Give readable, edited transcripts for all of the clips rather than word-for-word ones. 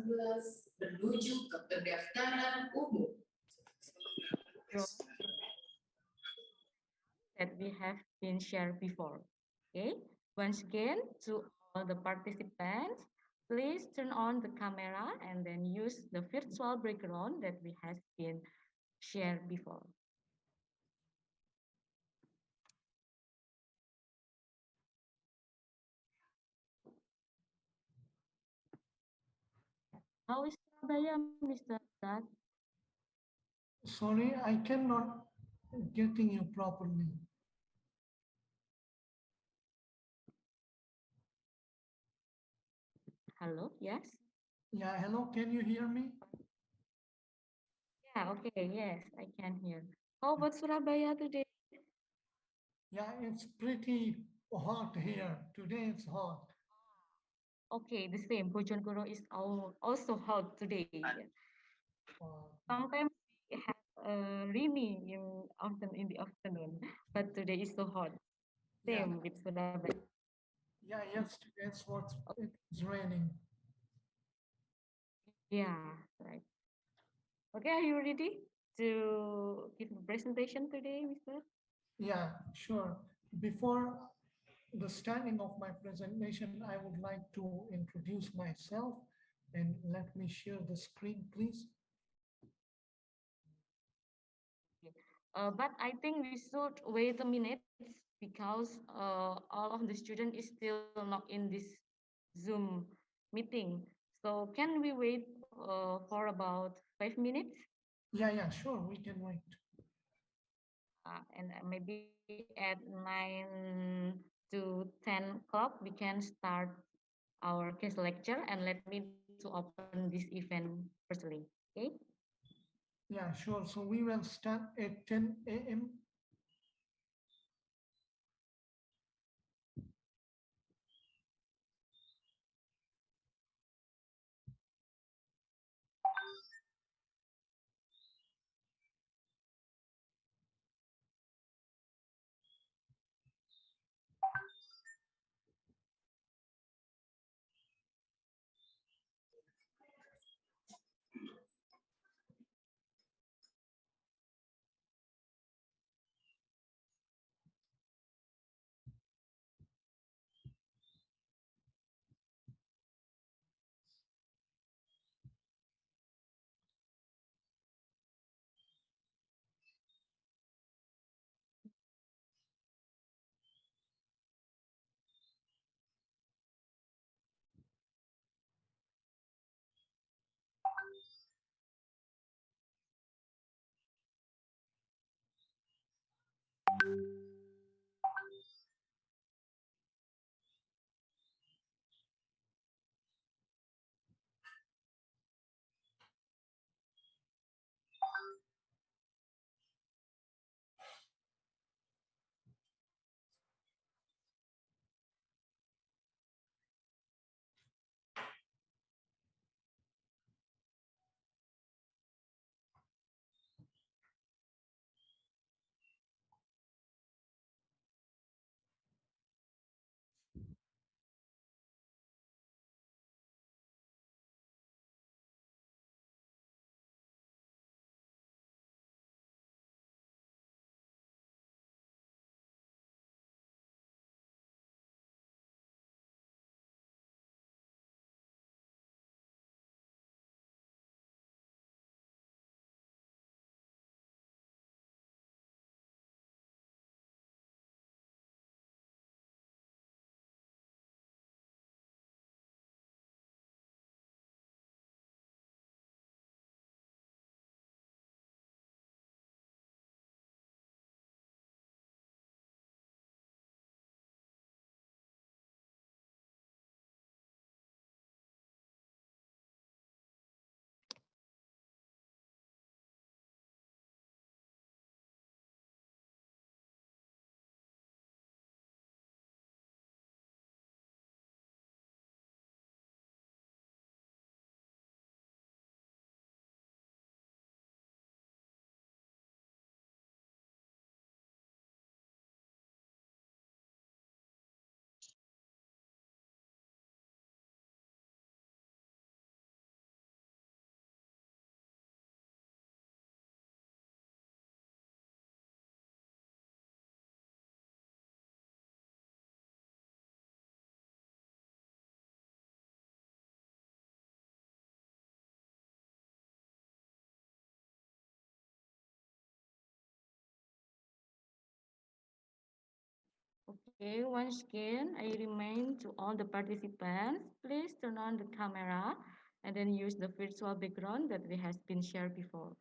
menuju ke pendaftaran umum. That we have been shared before. Okay, once again, to all the participants, please turn on the camera and then use the virtual background that we have been shared before. How is Surabaya, Mr. Dad? Sorry, I cannot getting you properly. Hello, yes? Yeah, hello, can you hear me? Yeah, okay, yes, I can hear. How about Surabaya today? Yeah, it's pretty hot here. Today it's hot. Okay, the same. Bojonegoro is also hot today. Sometimes we have rainy in the afternoon, but today is so hot. Same with Surabaya. Yeah, yesterday it's raining. Yeah, right. Okay, are you ready to give a presentation today, Mr.? Yeah, sure. Before the starting of my presentation, I would like to introduce myself and let me share the screen, please. But I think we should wait a minute because all of the students is still not in this Zoom meeting. So can we wait for about 5 minutes? Yeah, sure, we can wait. And maybe at 9 to 10 o'clock, we can start our case lecture, and let me to open this event personally. Okay. Yeah, sure. So we will start at 10 a.m. Okay, once again, I remind to all the participants, please turn on the camera and then use the virtual background that we has been shared before.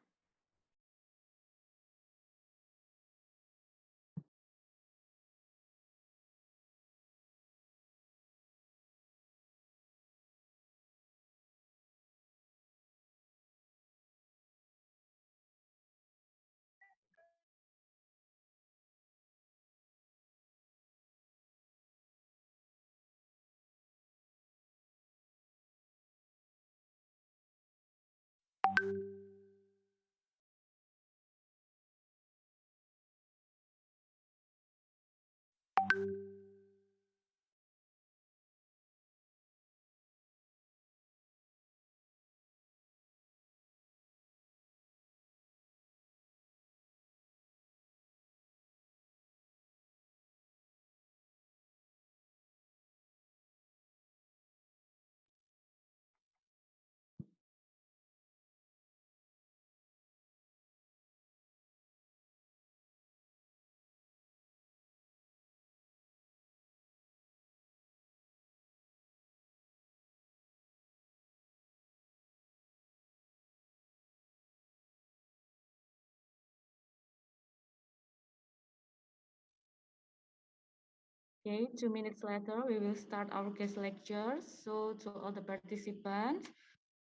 Okay, 2 minutes later, we will start our guest lecture. So to all the participants,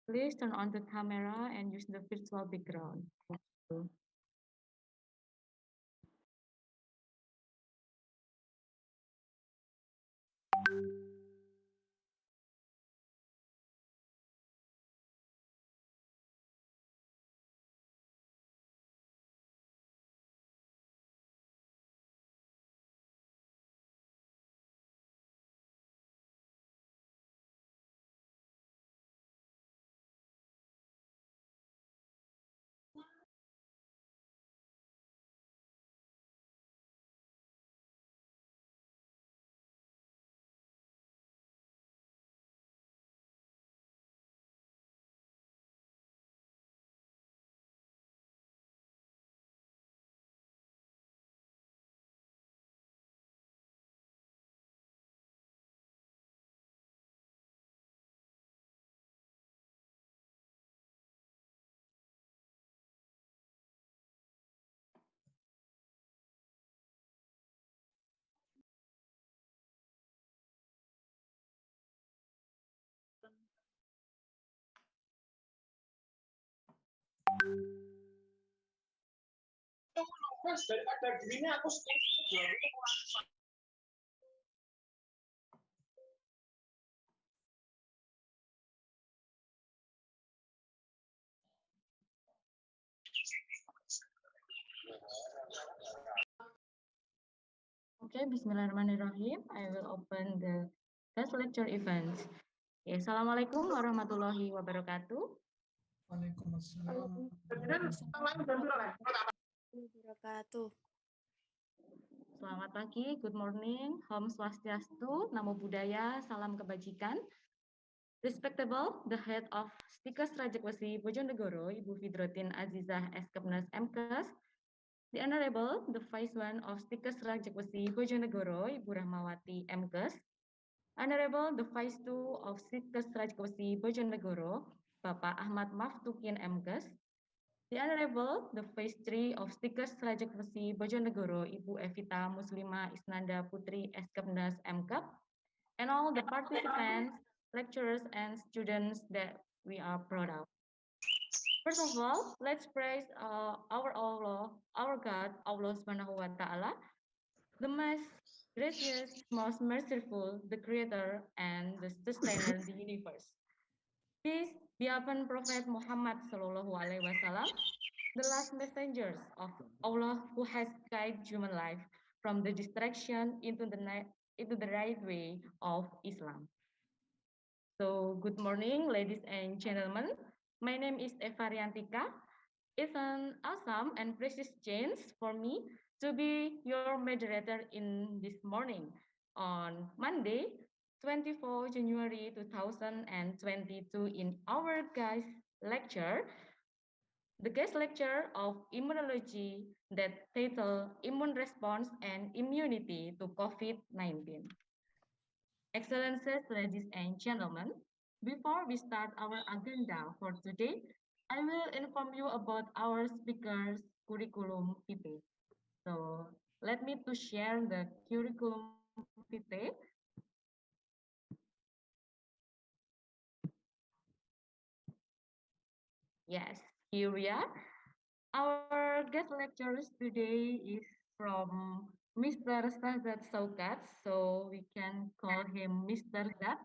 please turn on the camera and use the virtual background. Thank you. Okay, Bismillahirrahmanirrahim. I will open the guest lecture event. Okay, Assalamualaikum warahmatullahi wabarakatuh. Waalaikumsalam. Wabarakatuh. Selamat pagi, good morning, Om Swastiastu, Namo Buddhaya, Salam Kebajikan. Respectable, the head of STIKES Rajekwesi Bojonegoro, Ibu Fidrotin Azizah Eskepnes MKes, the Honorable, the Vice One of STIKES Rajekwesi Bojonegoro, Ibu Rahmawati MKes, Honorable, the Vice Two of STIKES Rajekwesi Bojonegoro, Bapak Ahmad Maftukin MKes, the Honorable, the Vice Three of STIKES Rajekwesi Bojonegoro, Ibu Evita Muslima Isnanda Putri Eskepnes MKep, and all the participants, lecturers, and students that we are proud of. First of all, let's praise our Allah, our God, Allah Subhanahu wa Ta'ala, the most gracious, most merciful, the creator and the sustainer of the universe. Peace be upon Prophet Muhammad Sallallahu Alaihi Wasallam, the last messengers of Allah who has guided human life from the distraction into the right way of Islam. So good morning, ladies and gentlemen. My name is Eva Riantika. It's an awesome and precious chance for me to be your moderator in this morning on Monday, 24 January 2022 in our guys lecture. the guest lecture of immunology that title Immune Response and Immunity to COVID-19. Excellencies, ladies and gentlemen, before we start our agenda for today, I will inform you about our speaker's curriculum vitae. So let me to share the curriculum vitae. Yes, here we are. Our guest lecturers today is from Mr. Sazat Saukat, so we can call him Mr. Zat.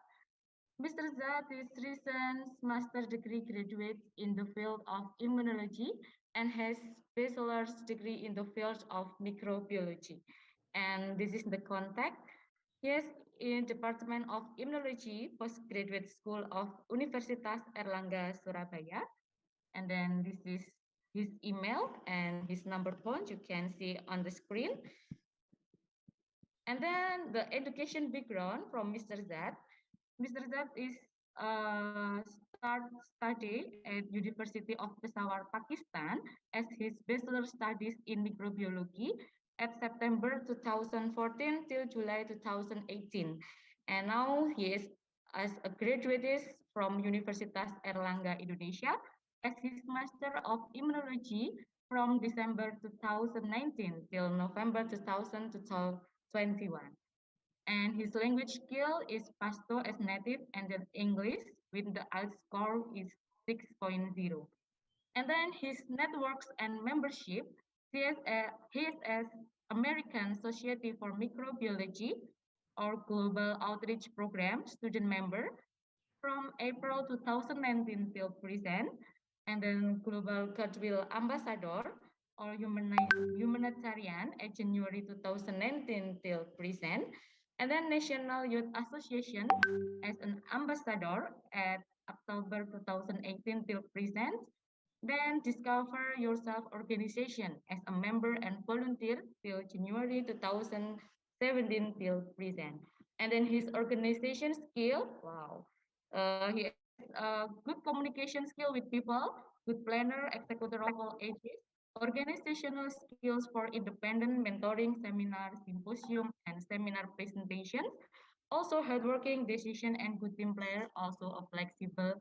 Mr. Zat is recent master's degree graduate in the field of immunology and has bachelor's degree in the field of microbiology. And this is the contact. He is in Department of Immunology, Postgraduate School of Universitas Erlangga, Surabaya. And then this is his email and his number phone you can see on the screen. And then the education background from Mr. Zat. Mr. Zat is start study at University of Peshawar, Pakistan as his bachelor studies in microbiology at September 2014 till July 2018. And now he is as a graduate from Universitas Erlangga, Indonesia as his Master of Immunology from December 2019 till November 2021. And his language skill is Pashto as native and then English with the IELTS score is 6.0. And then his networks and membership, he is as American Society for Microbiology or Global Outreach Program student member from April 2019 till present, and then Global Goodwill Ambassador or Humanitarian at January 2019 till present, and then National Youth Association as an ambassador at October 2018 till present, then Discover Yourself organization as a member and volunteer till January 2017 till present. And then his organization skill, wow. He has good communication skill with people, good planner, executor of all ages, organizational skills for independent mentoring, seminar, symposium, and seminar presentations. Also hardworking, decision, and good team player, also a flexible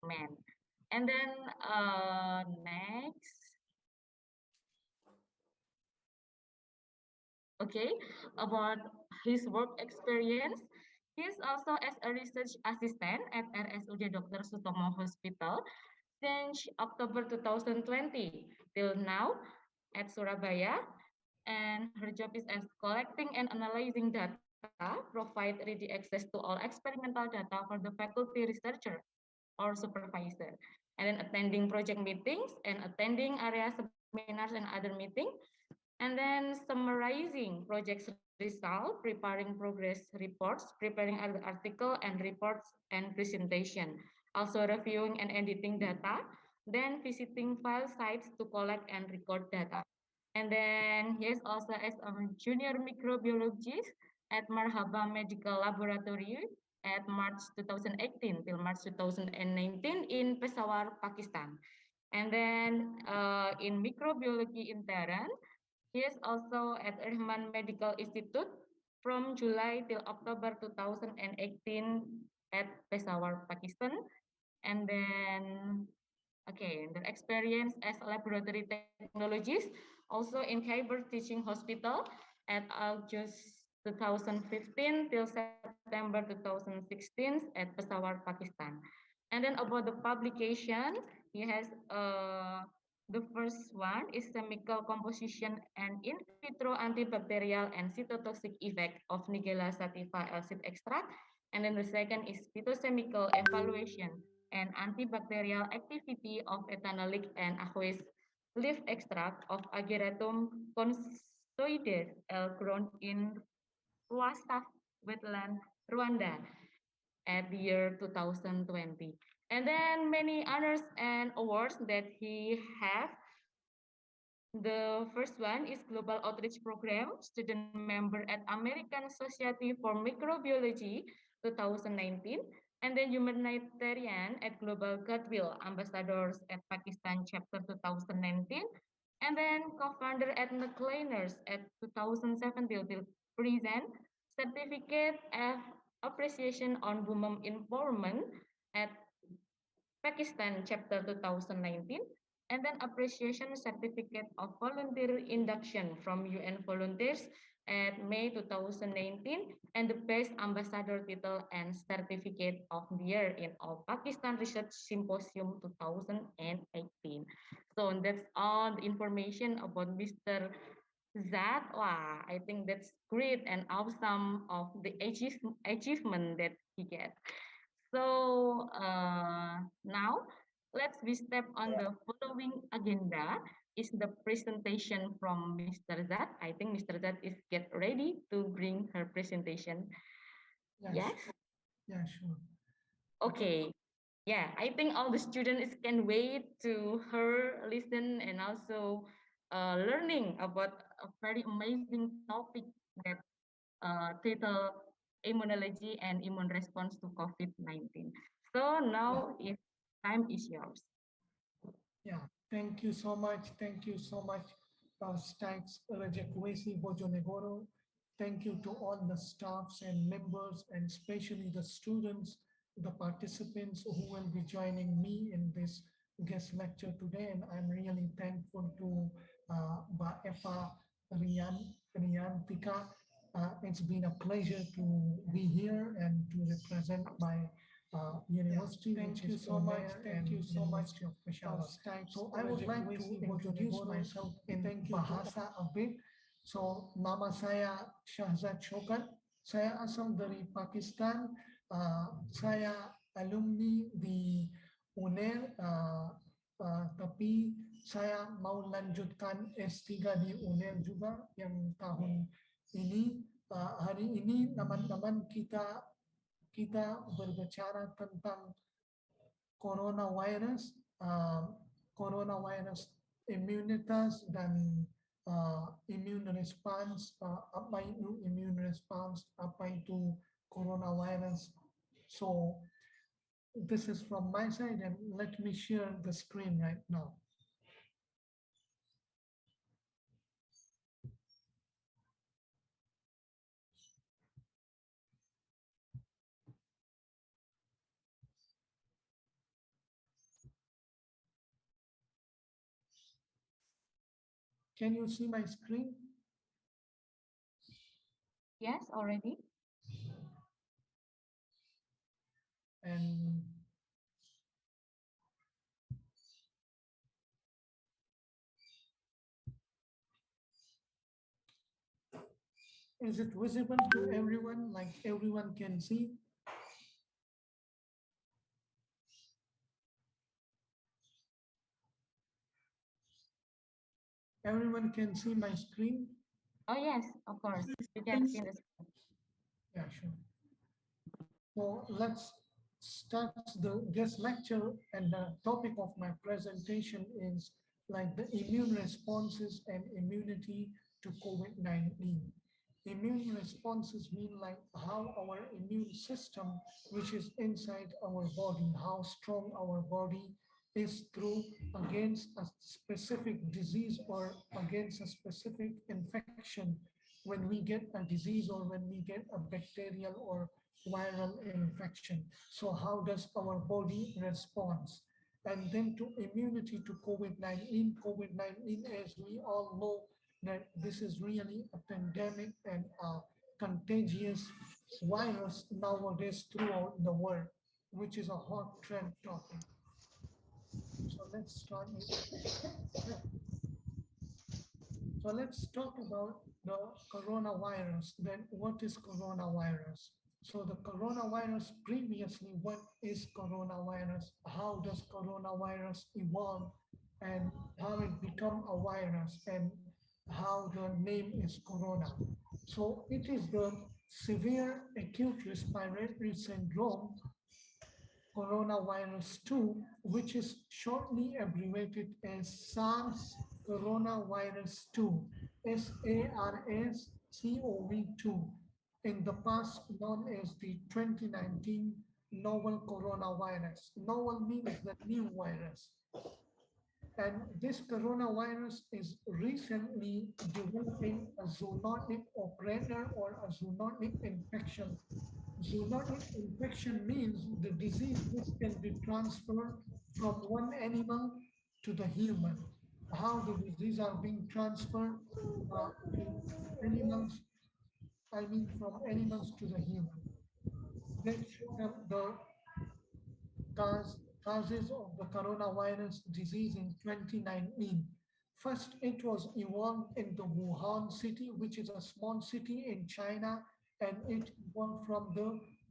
man. And then next, okay, about his work experience. He's also as a research assistant at RSUD Dr. Sutomo Hospital since October 2020 till now at Surabaya. And her job is as collecting and analyzing data, provide ready access to all experimental data for the faculty researcher or supervisor, and then attending project meetings and attending area seminars and other meetings, and then summarizing project result, preparing progress reports, preparing other article and reports and presentation, also reviewing and editing data, then visiting file sites to collect and record data. And then he is also as a junior microbiologist at Marhaba Medical Laboratory at March 2018 till March 2019 in Peshawar, Pakistan. And then in microbiology in Tehran, he is also at Rahman Medical Institute from July till October 2018 at Peshawar, Pakistan. And then, okay, the experience as a laboratory technologist, also in Khyber Teaching Hospital at August 2015 till September 2016 at Peshawar, Pakistan. And then about the publication, he has the first one is chemical composition and in vitro antibacterial and cytotoxic effect of Nigella sativa acid extract. And then the second is phytochemical evaluation and antibacterial activity of ethanolic and aqueous leaf extract of Ageratum consoides grown in Ruastaf wetland, Rwanda at the year 2020. And then many honors and awards that he have. The first one is Global Outreach Program, student member at American Society for Microbiology 2019. and then humanitarian at Global Goodwill, ambassadors at Pakistan Chapter 2019, and then co-founder at McLeaners at 2017 till present, certificate of appreciation on women empowerment at Pakistan Chapter 2019, and then appreciation certificate of volunteer induction from UN volunteers at May 2019, and the best ambassador title and certificate of the year in All Pakistan Research Symposium 2018. So that's all the information about Mr. Zad. Wow, I think that's great and awesome of the achievement that he get. So now let's we step on the following agenda is the presentation from Mr. Zat. I think Mr. Zat is get ready to bring her presentation. Yes? Yeah, sure. Okay. Yeah, I think all the students can wait to her listen and also learning about a very amazing topic that title immunology and immune response to COVID-19. So now, if time is yours. Yeah, thank you so much. Thank you so much, STIKES Rajekwesi Bojonegoro. Thank you to all the staffs and members, and especially the students, the participants who will be joining me in this guest lecture today. And I'm really thankful to Ba Epa Riantika. It's been a pleasure to be here and to represent my university. Thank you so much. Thank you so much. So I would like to introduce myself in bahasa a bit. So nama saya Shahzad Shokat. Saya asal dari Pakistan. Saya alumni di UNER. Tapi saya mau lanjutkan S3 di UNER juga yang tahun ini. Hari ini teman-teman kita berbicara tentang coronavirus, coronavirus imunitas dan immune response, apa itu immune response, apa itu coronavirus. So this is from my side, and let me share the screen right now. Can you see my screen? Yes, already. And is it visible to everyone, like everyone can see? Everyone can see my screen? Oh yes, of course. You can see the screen. Yeah, sure. So let's start the guest lecture, and the topic of my presentation is like the immune responses and immunity to COVID-19. Immune responses mean like how our immune system, which is inside our body, how strong our body is through against a specific disease or against a specific infection when we get a disease or when we get a bacterial or viral infection. So how does our body respond? And then to immunity to COVID-19. COVID-19, as we all know, that this is really a pandemic and a contagious virus nowadays throughout the world, which is a hot trend topic. So let's start with. So let's talk about the coronavirus. Then what is coronavirus? So the coronavirus previously, what is coronavirus? How does coronavirus evolve and how it become a virus and how the name is corona? So it is the severe acute respiratory syndrome coronavirus 2, which is shortly abbreviated as SARS coronavirus 2, SARS-CoV-2, in the past known as the 2019 novel coronavirus. Novel means the new virus. And this coronavirus is recently developing a zoonotic operator or a zoonotic infection. Zoonotic infection means the disease which can be transferred from one animal to the human. How the disease are being transferred to animals, I mean from animals to the human. Let's show them the cause, causes of the coronavirus disease in 2019. First, it was evolved in the Wuhan city, which is a small city in China, and it evolved from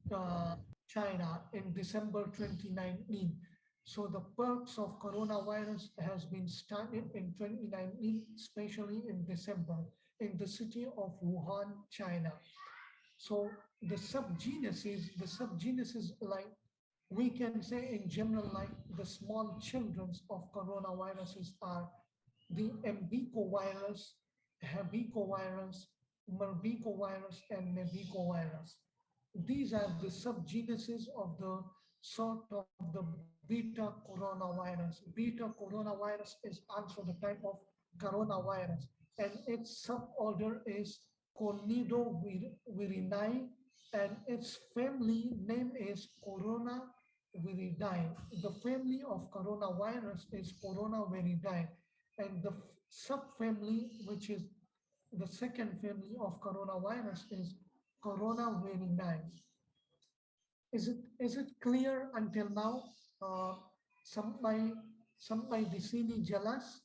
the China in December 2019. So the perks of coronavirus has been started in 2019, especially in December, in the city of Wuhan, China. So the subgenesis like we can say in general, like the small children's of coronaviruses are the embicovirus, habecovirus, merbicovirus, and nebicovirus. These are the subgenesis of the sort of the beta coronavirus. Beta coronavirus is also the type of coronavirus, and its suborder is Conidovirinae, and its family name is Coronaviridae. The family of coronavirus is Coronaviridae, and the subfamily, which is the second family of coronavirus, is Coronavirinae. Is it clear until now? Uh, sampai sampai di sini jelas?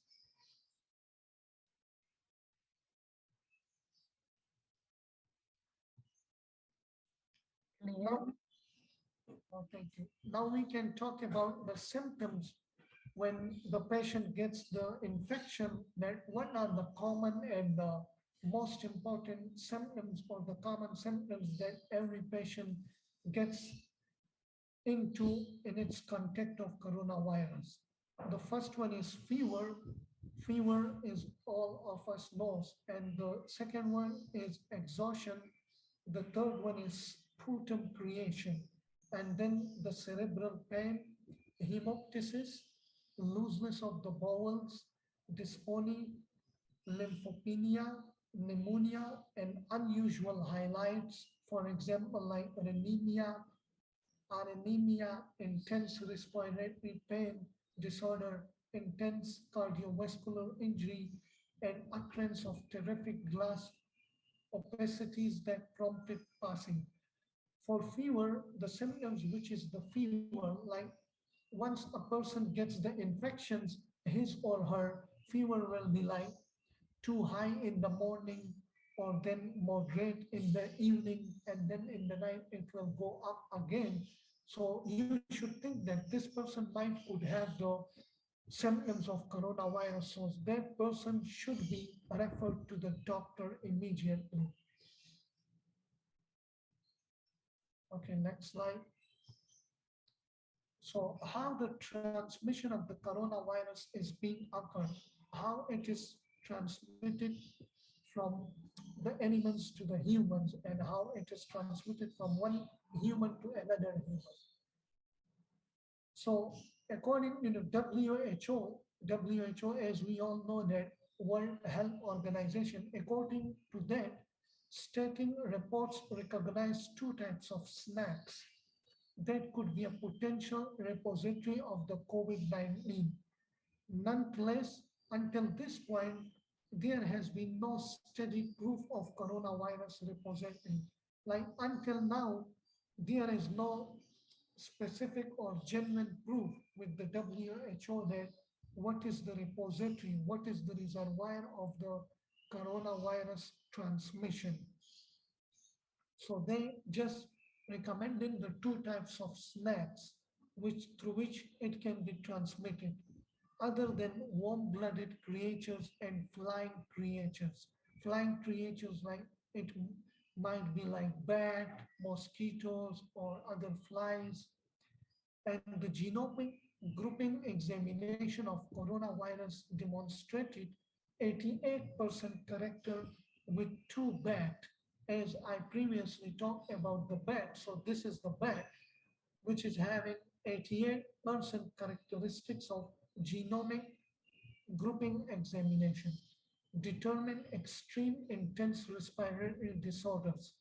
Clear? Now, oh, thank you. Now we can talk about the symptoms when the patient gets the infection. That what are the common and the most important symptoms or the common symptoms that every patient gets into in its context of coronavirus. The first one is fever. Fever is all of us knows. And the second one is exhaustion. The third one is sputum creation. And then the cerebral pain, hemoptysis, looseness of the bowels, dyspnea, lymphopenia, pneumonia, and unusual highlights, for example, like anemia, intense respiratory pain disorder, intense cardiovascular injury, and occurrence of terrific glass opacities that prompted passing. For fever, the symptoms, which is the fever, like once a person gets the infections, his or her fever will be like too high in the morning or then moderate in the evening, and then in the night it will go up again. So you should think that this person might could have the symptoms of coronavirus, so that person should be referred to the doctor immediately. Okay, next slide. So how the transmission of the coronavirus is being occurred, how it is transmitted from the animals to the humans, and how it is transmitted from one human to another human. So according to the WHO, as we all know that World Health Organization, according to that, stating reports recognize two types of snacks that could be a potential repository of the COVID-19. Nonetheless, until this point, there has been no steady proof of coronavirus repository. Like until now, there is no specific or genuine proof with the WHO that what is the repository, what is the reservoir of the coronavirus transmission. So they just recommended the two types of snacks which through which it can be transmitted, other than warm-blooded creatures and flying creatures. Flying creatures like it might be like bat, mosquitoes, or other flies. And the genomic grouping examination of coronavirus demonstrated 88% character with two bat. As I previously talked about the bat, so this is the bat. which is having 88% characteristics of genomic grouping examination, determine extreme intense respiratory disorders.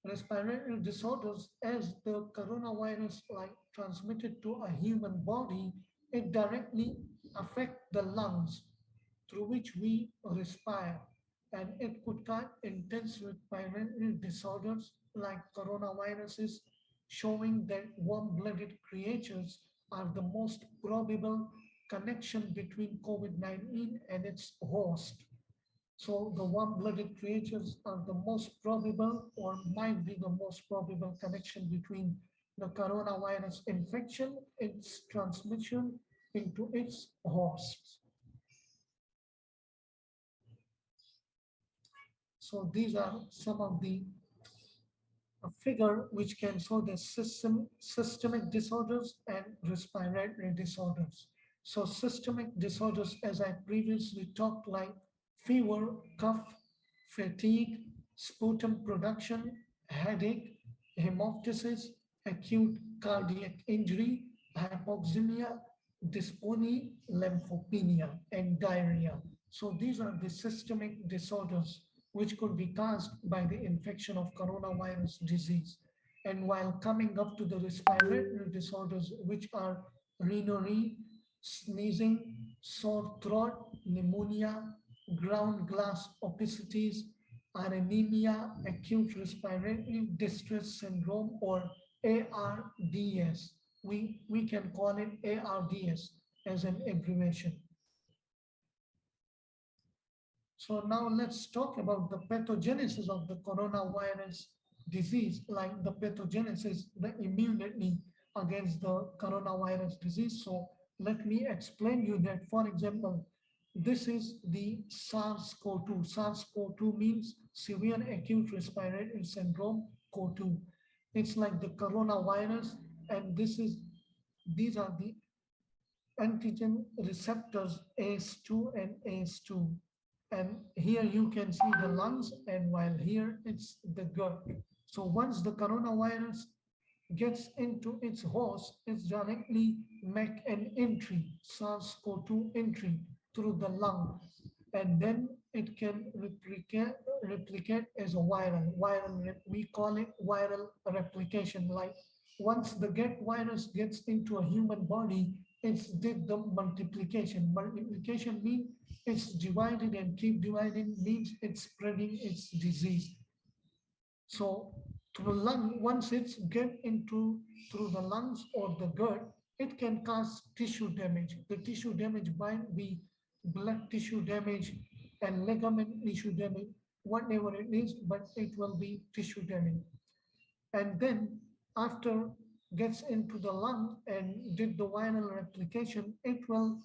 Respiratory disorders, as the coronavirus like transmitted to a human body, it directly affect the lungs through which we respire, and it could cause intense respiratory disorders like coronaviruses, showing that warm-blooded creatures are the most probable connection between COVID-19 and its host. So the warm-blooded creatures are the most probable or might be the most probable connection between the coronavirus infection, its transmission into its hosts. So these are some of the figure which can show the systemic disorders and respiratory disorders. So systemic disorders, as I previously talked, like fever, cough, fatigue, sputum production, headache, hemoptysis, acute cardiac injury, hypoxemia, dyspnea, lymphopenia, and diarrhea. So these are the systemic disorders which could be caused by the infection of coronavirus disease. And while coming up to the respiratory disorders, which are rhinorrhea, sneezing, sore throat, pneumonia, ground glass opicities, anemia, acute respiratory distress syndrome, or ARDS. We can call it ARDS as an abbreviation. So now let's talk about the pathogenesis of the coronavirus disease, like the pathogenesis, the immunity against the coronavirus disease. So let me explain you that, for example, this is the SARS-CoV-2. SARS-CoV-2 means severe acute respiratory syndrome CoV-2. It's like the coronavirus, and these are the antigen receptors ACE2 and ACE2. And here you can see the lungs, and while here it's the gut. So once the coronavirus gets into its host, it's directly make an entry, SARS-CoV-2 entry through the lung, and then it can replicate as a we call it viral replication. Like once the get virus gets into a human body, it's did the multiplication. Multiplication means it's divided, and keep dividing means it's spreading its disease. So through lung, once it's get into through the lungs or the gut, it can cause tissue damage. The tissue damage might be blood tissue damage and ligament tissue damage, whatever it is, but it will be tissue damage. And then after gets into the lung and did the viral replication, it will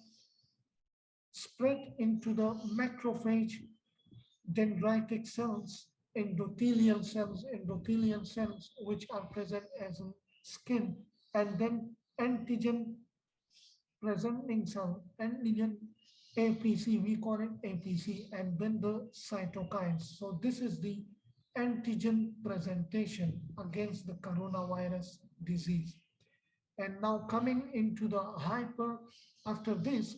spread into the macrophage, dendritic cells, endothelial cells, which are present as in skin, and then antigen presenting cell, antigen APC, we call it APC, and then the cytokines. So this is the antigen presentation against the coronavirus disease. And now coming into the hyper, after this,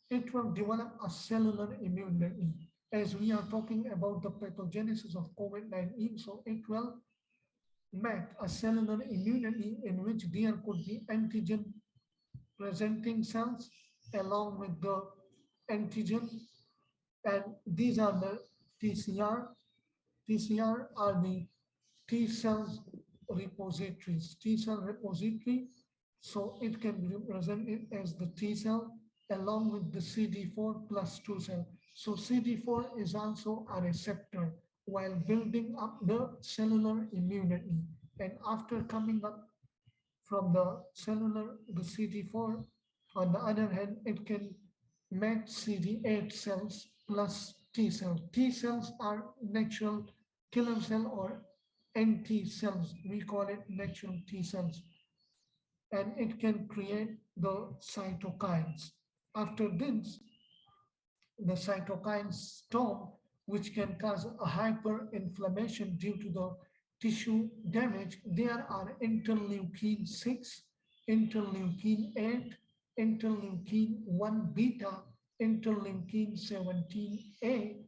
it will develop a cellular immunity. As we are talking about the pathogenesis of COVID-19, so it will make a cellular immunity in which there could be antigen presenting cells along with the antigen, and these are the TCR. TCR are the T cells repositories. T cell repository, so it can be represented as the T cell along with the CD4 plus 2 cell. So CD4 is also a receptor while building up the cellular immunity. And after coming up from the cellular, the CD4, on the other hand, it can make CD8 cells plus T cells. T cells are natural killer cell or NT cells. We call it natural T cells. And it can create the cytokines. After this, the cytokine storm, which can cause a hyperinflammation due to the tissue damage, there are interleukin 6, interleukin 8, interleukin 1 beta, interleukin 17A,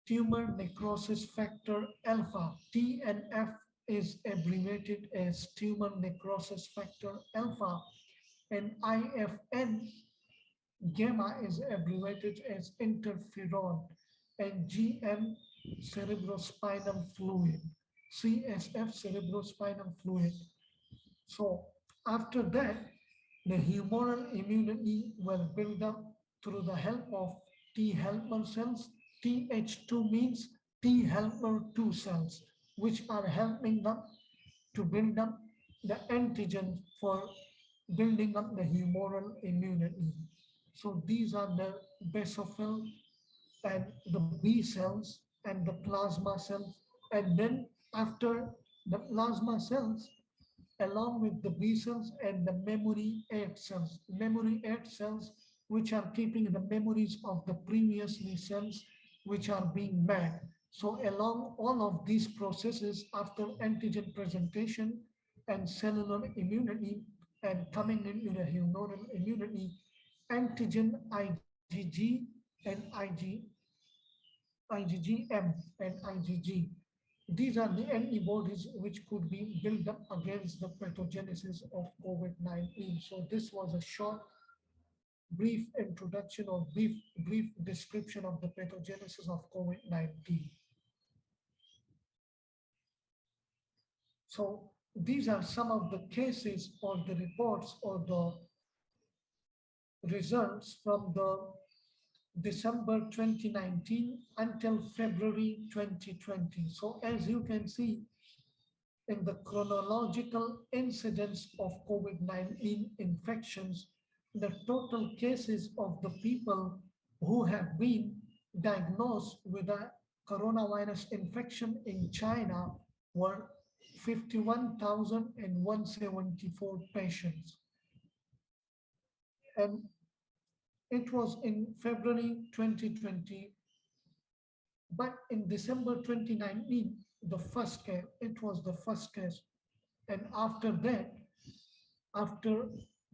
tumor necrosis factor alpha. TNF is abbreviated as tumor necrosis factor alpha, and IFN gamma is abbreviated as interferon, and GM cerebrospinal fluid, CSF cerebrospinal fluid. So after that, the humoral immunity will build up through the help of T helper cells. Th2 means T helper 2 cells, which are helping them to build up the antigen for building up the humoral immunity. So these are the basophil and the B cells and the plasma cells. And then after the plasma cells, along with the B cells and the memory 8 cells. Memory 8 cells, which are keeping the memories of the previously cells which are being made. So along all of these processes, after antigen presentation and cellular immunity and coming into the humoral immunity, antigen IgG and IgGM and IgG. These are the antibodies which could be built up against the pathogenesis of COVID-19. So this was a short, brief introduction or brief description of the pathogenesis of COVID-19. So these are some of the cases or the reports or the results from the December 2019 until February 2020. So as you can see, in the chronological incidence of COVID-19 infections, the total cases of the people who have been diagnosed with a coronavirus infection in China were 51,174 patients. And it was in February 2020, but in December 2019, the first case, it was the first case. And after that, after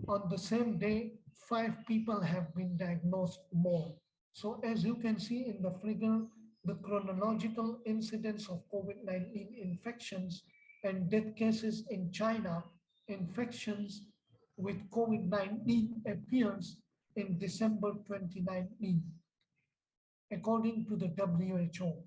on the same day, 5 people have been diagnosed more. So as you can see in the figure, the chronological incidence of COVID-19 infections and death cases in China, infections with COVID-19 appears in December 2019, according to the WHO.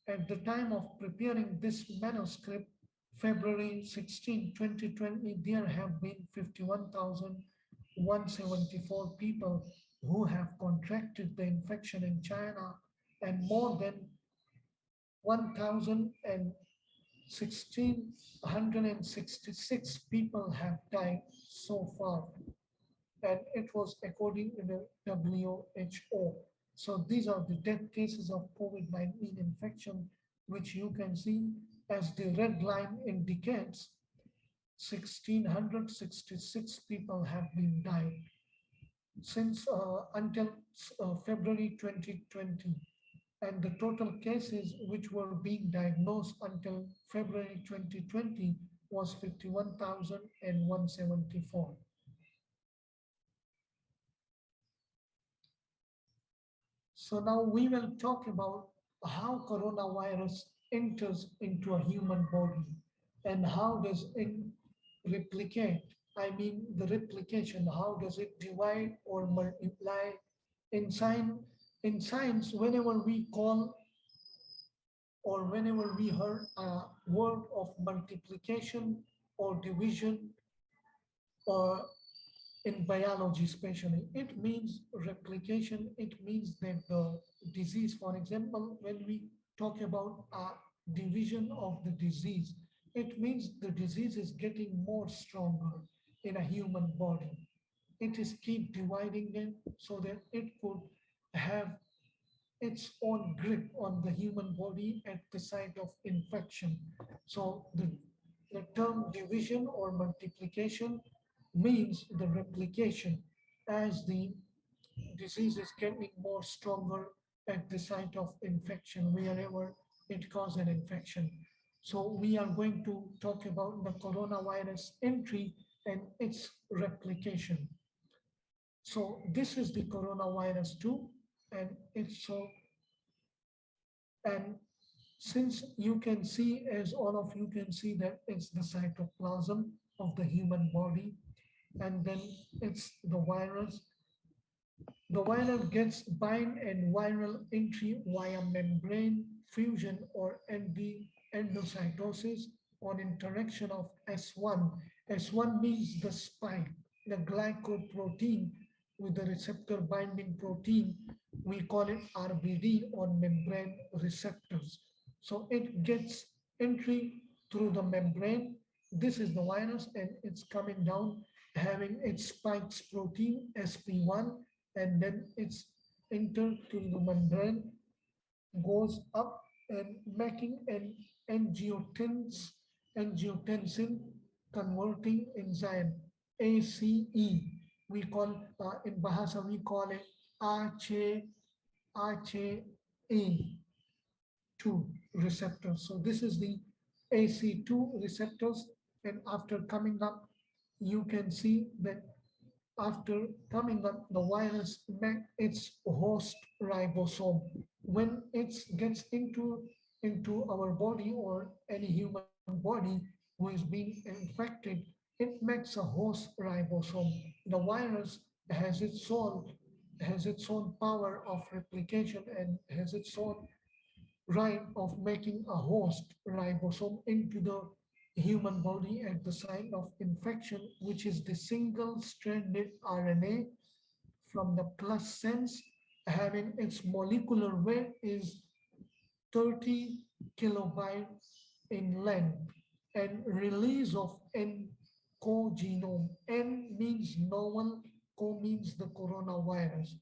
At the time of preparing this manuscript, February 16, 2020, there have been 51,174 people who have contracted the infection in China, and more than 1,166 people have died so far. And it was according to the WHO. So these are the death cases of COVID-19 infection, which you can see as the red line indicates. 1,666 people have been died since until February 2020. And the total cases which were being diagnosed until February 2020 was 51,174. So now we will talk about how coronavirus enters into a human body and how does it replicate. I mean the replication, how does it divide or multiply? In science, whenever we call or whenever we heard a word of multiplication or division, or in biology especially, it means replication. It means that the disease, for example, when we talk about a division of the disease, it means the disease is getting more stronger in a human body. It is keep dividing them so that it could have its own grip on the human body at the site of infection. So the term division or multiplication means the replication as the disease is getting more stronger at the site of infection wherever it causes an infection. So we are going to talk about the coronavirus entry and its replication. So this is the coronavirus 2, and it's so, and since you can see, as all of you can see, that it's the cytoplasm of the human body, and then it's the virus. The viral gets bind and viral entry via membrane fusion or endocytosis on interaction of S1. S1 means the spike, the glycoprotein with the receptor binding protein. We call it RBD on membrane receptors. So it gets entry through the membrane. This is the virus and it's coming down having its spikes protein SP1, and then it's entered to the membrane, goes up and making an angiotensin converting enzyme ACE. We call in Bahasa we call it ACE2 receptor. So this is the AC2 receptors, and after coming up, you can see that after coming up, the virus met its host ribosome. When it gets into our body or any human body who is being infected, it makes a host ribosome. The virus has its own power of replication and has its own right of making a host ribosome into the human body at the site of infection, which is the single-stranded RNA from the plus sense, having its molecular weight is 30 kilobytes in length, and release of N co-genome. N means novel, co means the coronavirus.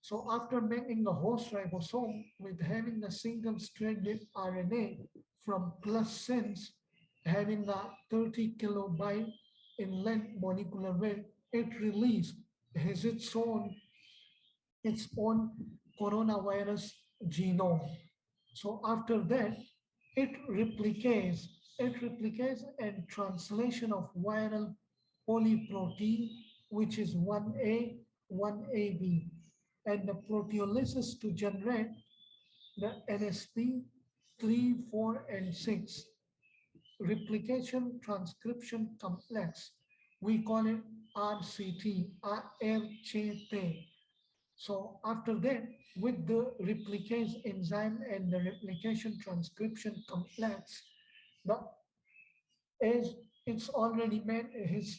So after making a host ribosome with having a single-stranded RNA from plus sense, having a 30 kilobyte in length molecular weight, it has its own coronavirus genome. So after that, it replicates. It replicates and translation of viral polyprotein, which is 1A, 1AB, and the proteolysis to generate the NSP 3, 4, and 6 replication transcription complex. We call it RCT, RCT. So after that, with the replicase enzyme and the replication transcription complex, the, as it's already made his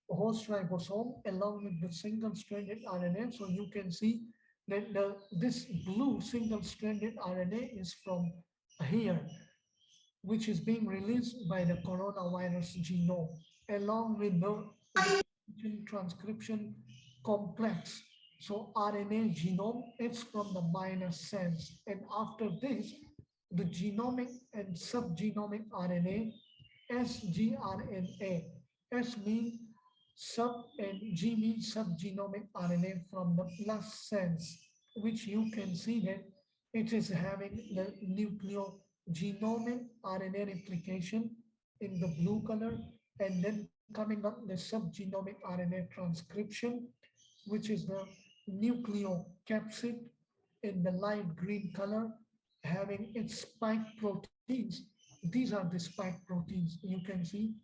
host ribosome along with the single-stranded RNA. So you can see that this blue single-stranded RNA is from here, which is being released by the coronavirus genome, along with the replication transcription complex. So RNA genome, it's from the minus sense. And after this, the genomic and subgenomic RNA, sgRNA. S means sub and G means subgenomic RNA from the plus sense, which you can see that it is having the nucleogenomic RNA replication in the blue color, and then coming up the subgenomic RNA transcription, which is the nucleocapsid in the light green color, having its spike proteins. These are the spike proteins you can see,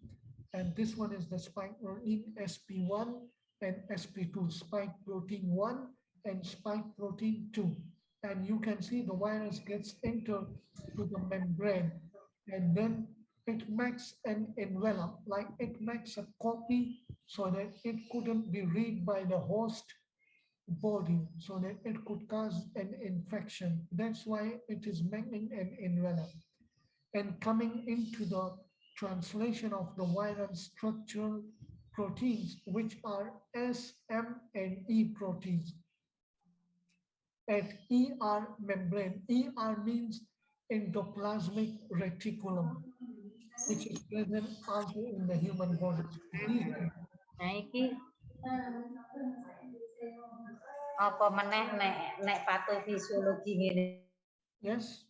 and this one is the spike protein SP1 and SP2, spike protein 1 and spike protein 2. And you can see the virus gets entered to the membrane, and then it makes an envelope, like it makes a copy so that it couldn't be read by the host body, so that it could cause an infection. That's why it is making an envelope. And coming into the translation of the viral structural proteins, which are S, M, and E proteins at ER membrane. ER means endoplasmic reticulum, which is present also in the human body. Nah, iki apa meneh nek patofisiologi ngene. Yes.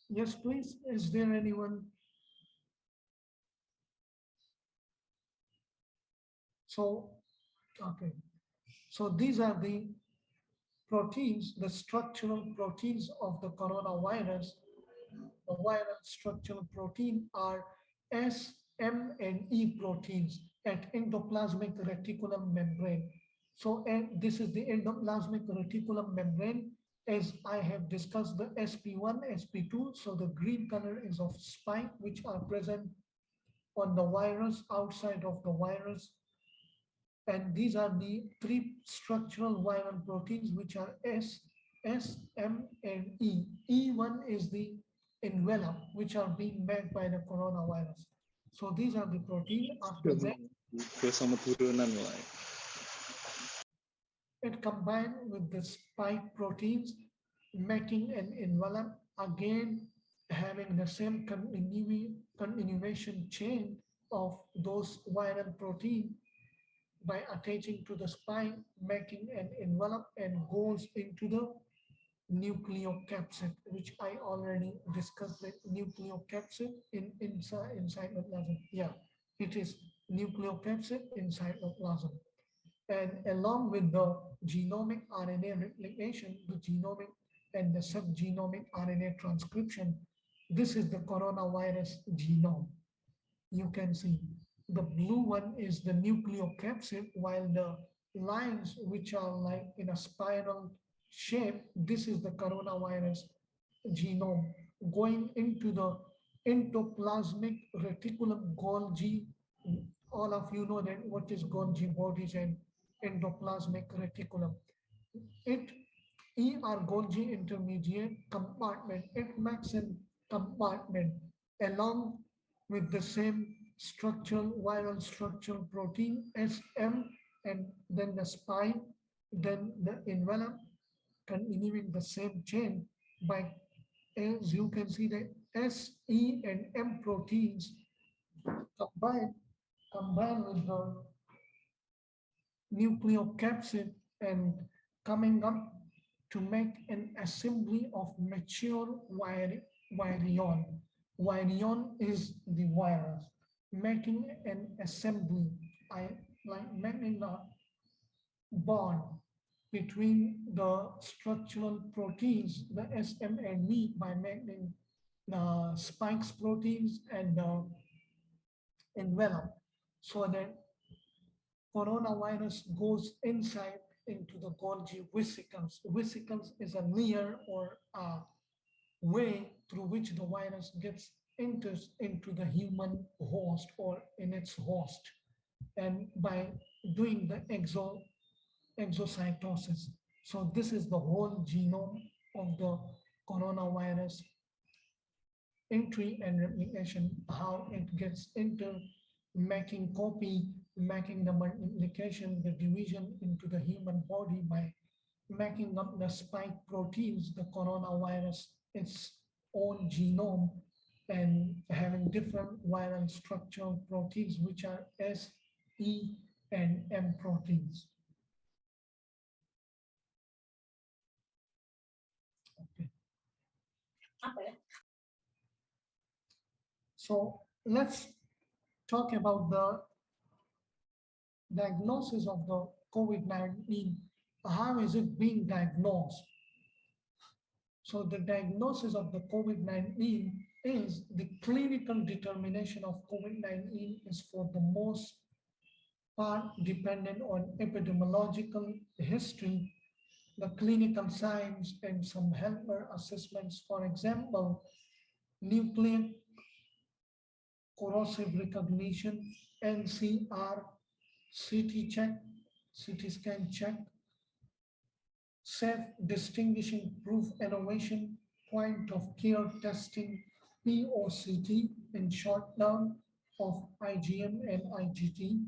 Yes, please. Is there anyone? So, okay. So these are the proteins, the structural proteins of the coronavirus. The viral structural protein are S, M, and E proteins at endoplasmic reticulum membrane. So, and this is the endoplasmic reticulum membrane. As I have discussed the SP1, SP2, so the green color is of spike, which are present on the virus, outside of the virus. And these are the three structural viral proteins, which are S, M, and E. E1 is the envelope, which are being made by the coronavirus. So these are the protein. After that, it combined with the spike proteins, making an envelope, again having the same continuation chain of those viral protein by attaching to the spine, making an envelope, and goes into the nucleocapsid, which I already discussed. The nucleocapsid in cytoplasm. Yeah, it is nucleocapsid in cytoplasm. And along with the genomic RNA replication, the genomic and the subgenomic RNA transcription, this is the coronavirus genome. You can see the blue one is the nucleocapsid, while the lines which are like in a spiral shape, this is the coronavirus genome going into the endoplasmic reticulum Golgi. All of you know that what is Golgi bodies and endoplasmic reticulum. It ER Golgi intermediate compartment. It makes a compartment along with the same structural viral structural protein SM, and then the spine, then the envelope, continuing the same chain by, as you can see, the S, E, and M proteins combine with the nucleocapsid and coming up to make an assembly of mature virion. Virion is the virus, making an assembly, like making a bond between the structural proteins, the SM and E, by making the spikes proteins and the envelope, so that coronavirus goes inside into the Golgi vesicles. Vesicles is a layer or a way through which the virus enters into the human host or in its host, and by doing the exocytosis. So this is the whole genome of the coronavirus entry and replication, how it gets into making copy, making the multiplication, the division into the human body by making up the spike proteins, the coronavirus, its own genome, and having different viral structural proteins, which are S, E, and M proteins. Okay. So let's talk about the diagnosis of the COVID-19. How is it being diagnosed? So the diagnosis of the COVID-19 is the clinical determination of COVID-19 is for the most part dependent on epidemiological history, the clinical signs, and some helper assessments. For example, nucleic corrosive recognition, NCR, CT check, CT scan check, self-distinguishing proof innovation, point of care testing, POCT in short term of IgM and IgT,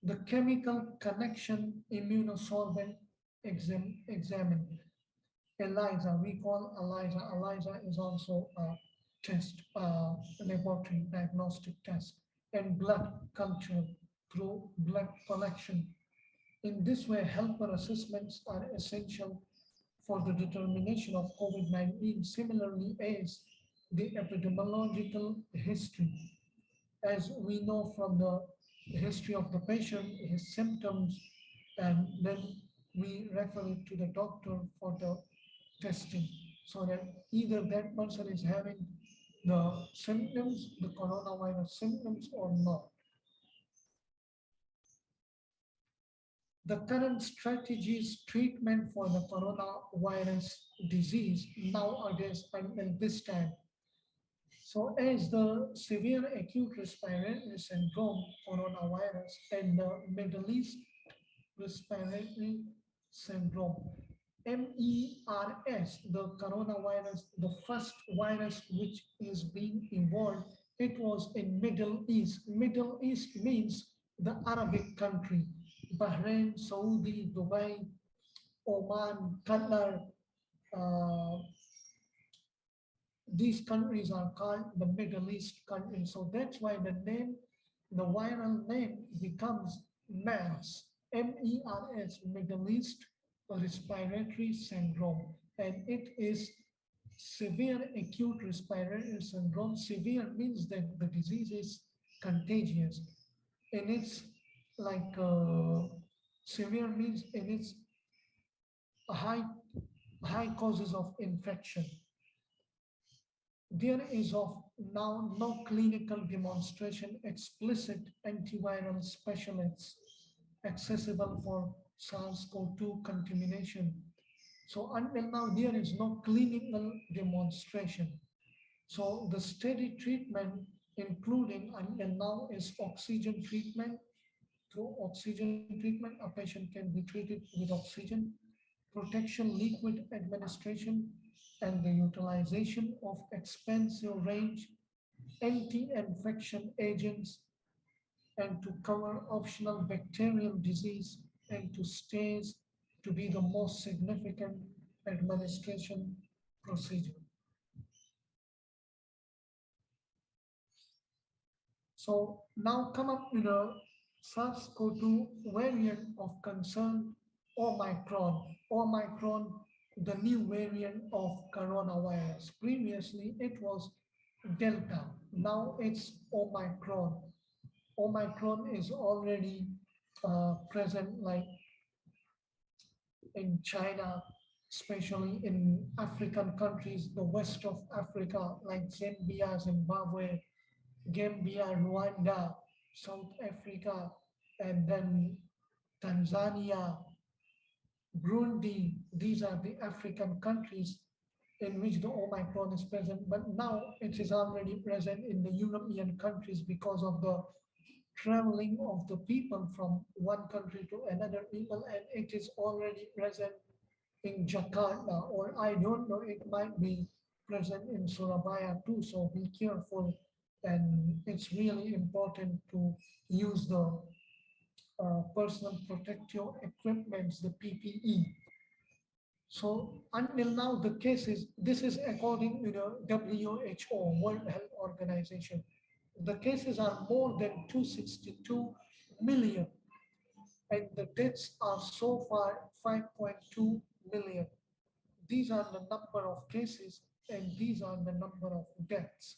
the chemical connection immunosorbent examine. ELISA, we call ELISA. ELISA is also a test, laboratory diagnostic test, and blood culture through blood collection. In this way, helper assessments are essential for the determination of COVID-19, similarly as the epidemiological history. As we know from the history of the patient, his symptoms, and then we refer it to the doctor for the testing, so that either that person is having the symptoms, the coronavirus symptoms or not. The current strategies treatment for the coronavirus disease nowadays until this time. So as the severe acute respiratory syndrome coronavirus and the Middle East respiratory syndrome, MERS, the coronavirus, the first virus which is being evolved, it was in Middle East. Middle East means the Arabic country, Bahrain, Saudi, Dubai, Oman, Qatar. These countries are called the Middle East countries. So that's why the name, the viral name becomes MERS, MERS, Middle East Respiratory Syndrome. And it is severe acute respiratory syndrome. Severe means that the disease is contagious. And it's like severe means in its high causes of infection. There is of now no clinical demonstration explicit antiviral specialists accessible for SARS-CoV-2 contamination. So until now, there is no clinical demonstration. So the steady treatment, including until now, is oxygen treatment. Through oxygen treatment, a patient can be treated with oxygen, protection liquid administration, and the utilization of expensive range anti-infection agents, and to cover optional bacterial disease, and to stays to be the most significant administration procedure. So now come up with a SARS-CoV-2 variant of concern, Omicron. Omicron, the new variant of coronavirus. Previously, it was Delta. Now it's Omicron. Omicron is already present, like in China, especially in African countries, the west of Africa, like Zambia, Zimbabwe, Gambia, Rwanda, South Africa, and then Tanzania, Burundi. These are the African countries in which the Omicron is present, but now it is already present in the European countries because of the traveling of the people from one country to another people, and it is already present in Jakarta, or I don't know, it might be present in Surabaya too, so be careful. And it's really important to use the personal protective equipments, the PPE. So until now, the cases, this is according to the WHO, World Health Organization. The cases are more than 262 million, and the deaths are so far 5.2 million. These are the number of cases, and these are the number of deaths.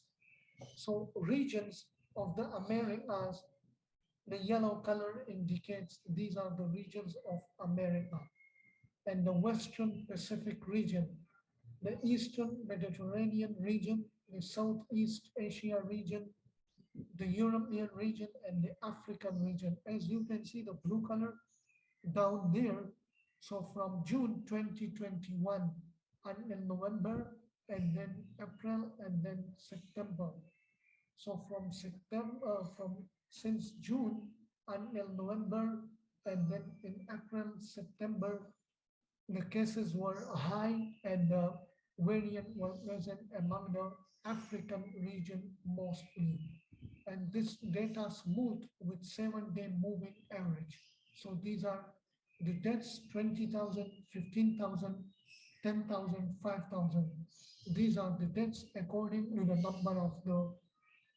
So regions of the Americas, the yellow color indicates these are the regions of America, and the Western Pacific region, the Eastern Mediterranean region, the Southeast Asia region, the European region, and the African region. As you can see, the blue color down there. So from June 2021 until November, and then April, and then September. So from September, since June until November, and then in April, September, the cases were high, and the variant were present among the African region mostly. And this data smooth with 7-day moving average. So these are the deaths: 20,000, 15,000, 10,000, 5,000. These are the deaths according to the number of the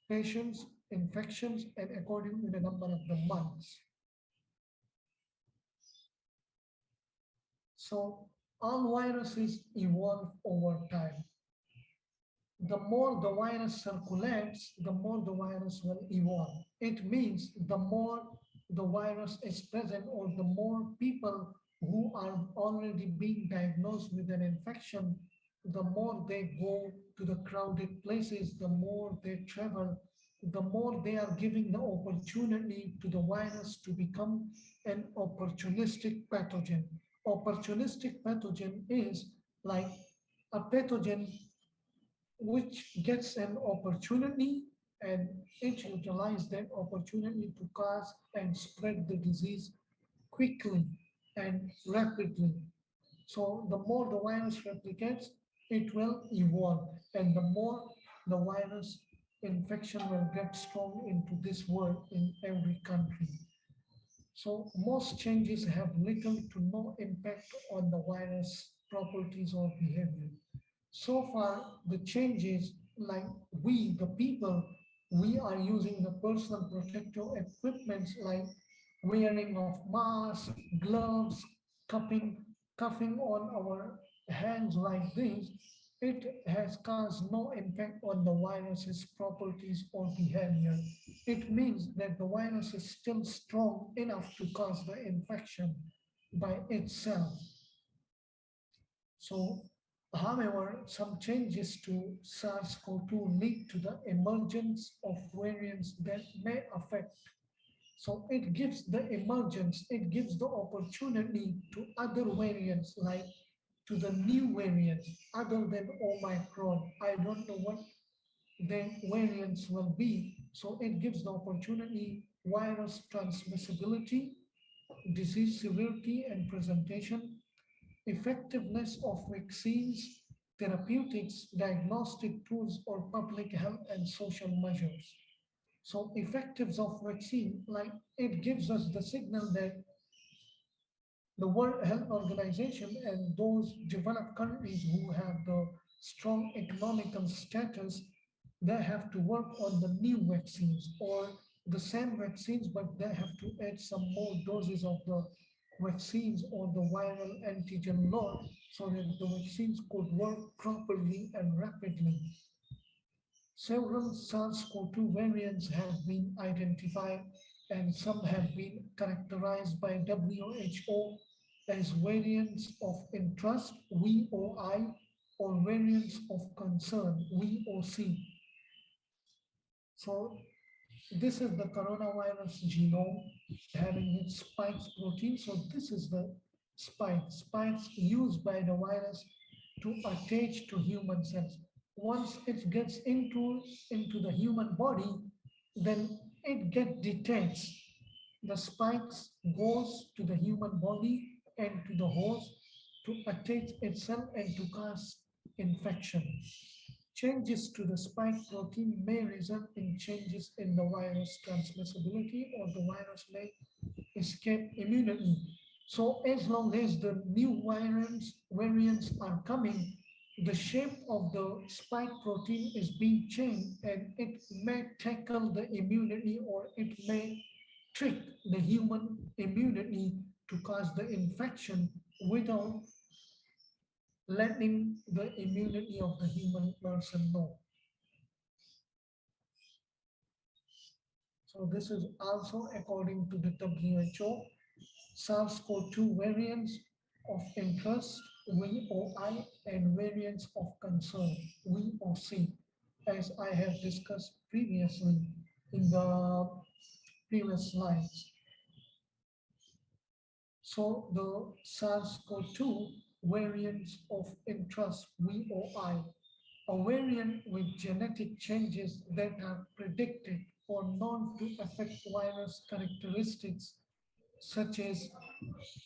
patients, infections, and according to the number of the months. So all viruses evolve over time. The more the virus circulates, the more the virus will evolve. It means the more the virus is present or the more people who are already being diagnosed with an infection, the more they go to the crowded places, the more they travel, the more they are giving the opportunity to the virus to become an opportunistic pathogen. Opportunistic pathogen is like a pathogen which gets an opportunity and it utilizes that opportunity to cause and spread the disease quickly and rapidly. So the more the virus replicates, it will evolve, and the more the virus infection will get strong into this world in every country. So most changes have little to no impact on the virus properties or behavior. So far, the changes like we, the people, we are using the personal protective equipment like wearing of masks, gloves, cuffing on our hands like this. It has caused no impact on the virus's properties or behavior. It means that the virus is still strong enough to cause the infection by itself. So, however, some changes to SARS-CoV-2 lead to the emergence of variants that may affect. So it gives the emergence, it gives the opportunity to other variants like to the new variants other than Omicron. I don't know what the variants will be. So it gives the opportunity virus transmissibility, disease severity and presentation, effectiveness of vaccines, therapeutics, diagnostic tools, or public health and social measures. So effectiveness of vaccine, like it gives us the signal that the World Health Organization and those developed countries who have the strong economical status, they have to work on the new vaccines or the same vaccines, but they have to add some more doses of the vaccines or the viral antigen load so that the vaccines could work properly and rapidly. Several SARS-CoV-2 variants have been identified and some have been characterized by WHO as variants of interest, VOI, or variants of concern, VOC. So this is the coronavirus genome having its spikes protein. So this is the spikes used by the virus to attach to human cells. Once it gets into the human body, then it gets detached. The spikes goes to the human body and to the host to attach itself and to cause infection. Changes to the spike protein may result in changes in the virus transmissibility or the virus may escape immunity. So as long as the new variants are coming, the shape of the spike protein is being changed and it may tackle the immunity or it may trick the human immunity to cause the infection without letting the immunity of the human person know. So this is also according to the WHO, SARS-CoV-2 variants of interest, VOI, and variants of concern, VOC, as I have discussed previously in the previous slides. So the SARS-CoV-2 variants of interest, VOI, a variant with genetic changes that are predicted or known to affect virus characteristics such as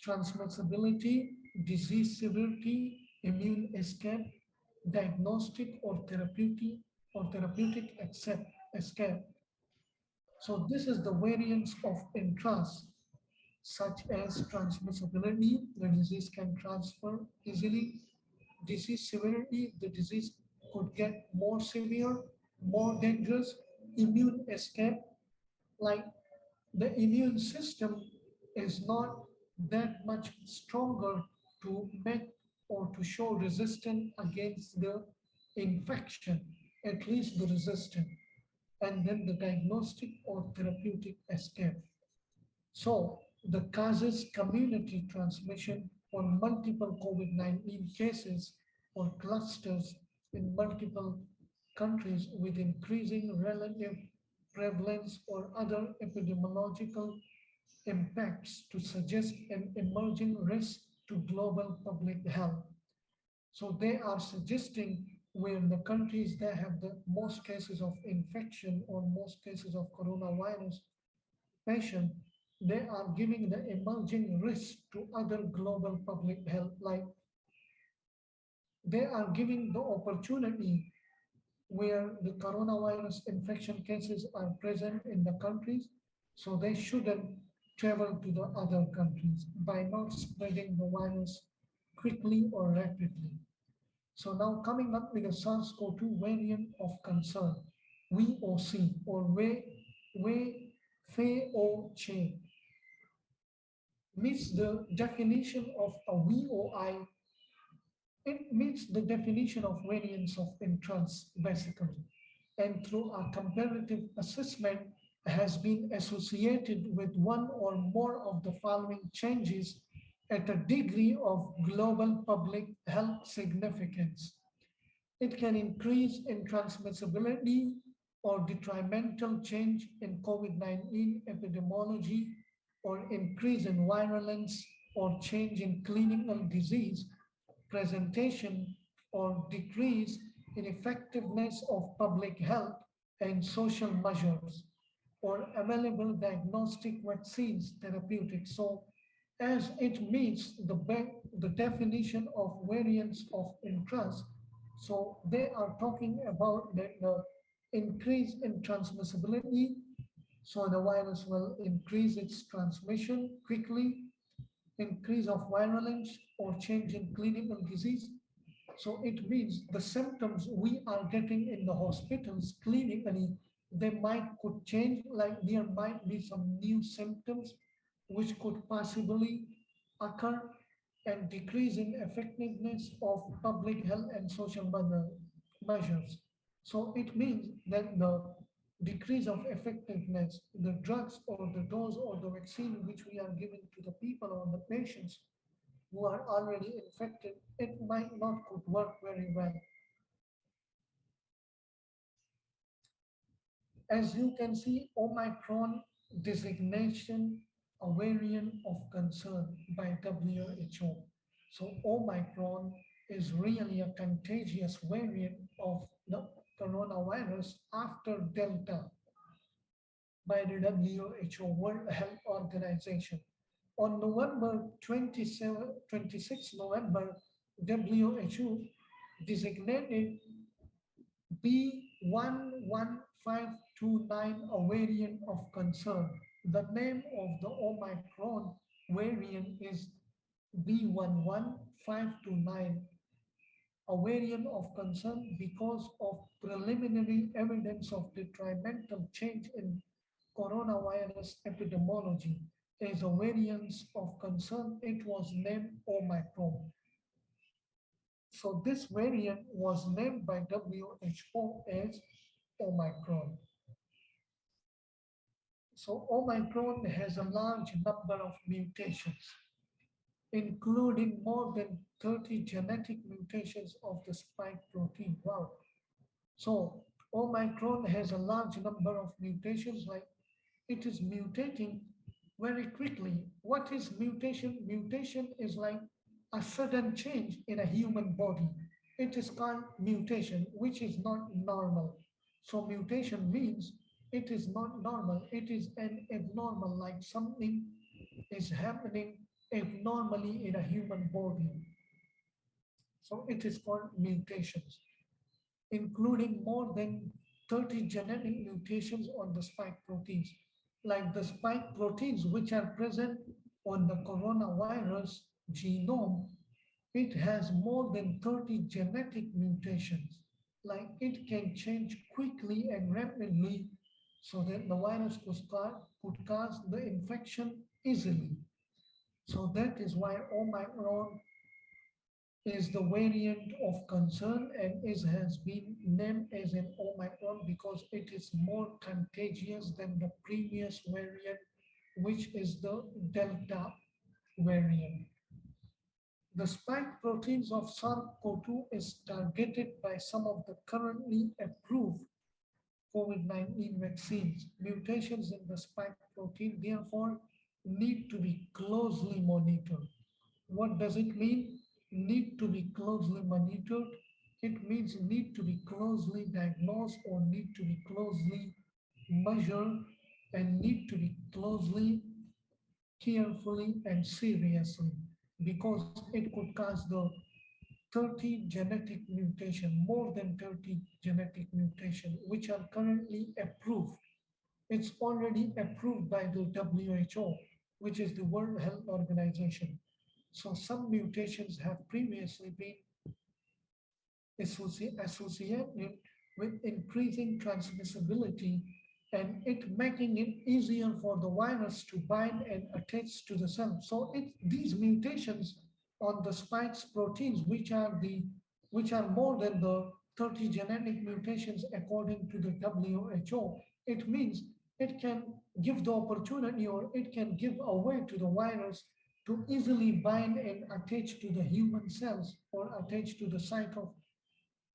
transmissibility, disease severity, immune escape, diagnostic or therapeutic escape. So this is the variants of interest such as transmissibility, the disease can transfer easily. Disease severity, the disease could get more severe, more dangerous. Immune escape, like the immune system is not that much stronger to make or to show resistance against the infection, at least the resistance, and then the diagnostic or therapeutic escape. So the causes community transmission on multiple COVID-19 cases or clusters in multiple countries with increasing relative prevalence or other epidemiological impacts to suggest an emerging risk to global public health. So they are suggesting where the countries that have the most cases of infection or most cases of coronavirus patient, they are giving the emerging risk to other global public health, like they are giving the opportunity where the coronavirus infection cases are present in the countries, so they shouldn't travel to the other countries by not spreading the virus quickly or rapidly. So now coming up with a SARS-CoV-2 variant of concern, VOC or VOC meets the definition of a VOI. It meets the definition of variants of interest, basically. And through a comparative assessment has been associated with one or more of the following changes at a degree of global public health significance. It can increase in transmissibility or detrimental change in COVID-19 epidemiology or increase in virulence or change in clinical disease presentation or decrease in effectiveness of public health and social measures or available diagnostic vaccines therapeutics. So as it meets the definition of variants of interest, so they are talking about the increase in transmissibility, so the virus will increase its transmission quickly, increase of virulence or change in clinical disease. So it means the symptoms we are getting in the hospitals clinically, they could change, like there might be some new symptoms which could possibly occur, and decreasing effectiveness of public health and social measures. So it means that the decrease of effectiveness, the drugs or the dose or the vaccine which we are giving to the people or the patients who are already infected, it might not could work very well. As you can see, Omicron designation a variant of concern by WHO. So Omicron is really a contagious variant of the coronavirus after Delta by the WHO, World Health Organization. On November 26 November, WHO designated B11529 a variant of concern. The name of the Omicron variant is B11529, a variant of concern because of preliminary evidence of detrimental change in coronavirus epidemiology. As a variant of concern, it was named Omicron. So this variant was named by WHO as Omicron. So Omicron has a large number of mutations, including more than 30 genetic mutations of the spike protein. Wow. So Omicron has a large number of mutations, like it is mutating very quickly. What is mutation? Mutation is like a sudden change in a human body. It is called mutation, which is not normal. So mutation means it is not normal. It is an abnormal, like something is happening abnormally in a human body. So it is called mutations, including more than 30 genetic mutations on the spike proteins. Like the spike proteins which are present on the coronavirus genome, it has more than 30 genetic mutations. Like it can change quickly and rapidly so that the virus could cause the infection easily. So that is why Omicron is the variant of concern and has been named as an Omicron because it is more contagious than the previous variant, which is the Delta variant. The spike proteins of SARS-CoV-2 is targeted by some of the currently approved COVID-19 vaccines. Mutations in the spike protein, therefore, need to be closely monitored. What does it mean? Need to be closely monitored. It means need to be closely diagnosed or need to be closely measured and need to be closely, carefully and seriously because it could cause the 30 genetic mutation, more than 30 genetic mutation, which are currently approved. It's already approved by the WHO, which is the World Health Organization. So some mutations have previously been associated with increasing transmissibility and it making it easier for the virus to bind and attach to the cell. So these mutations on the spikes proteins, which are more than the 30 genetic mutations according to the WHO, it means it can give the opportunity or it can give a way to the virus to easily bind and attach to the human cells or attach to the site of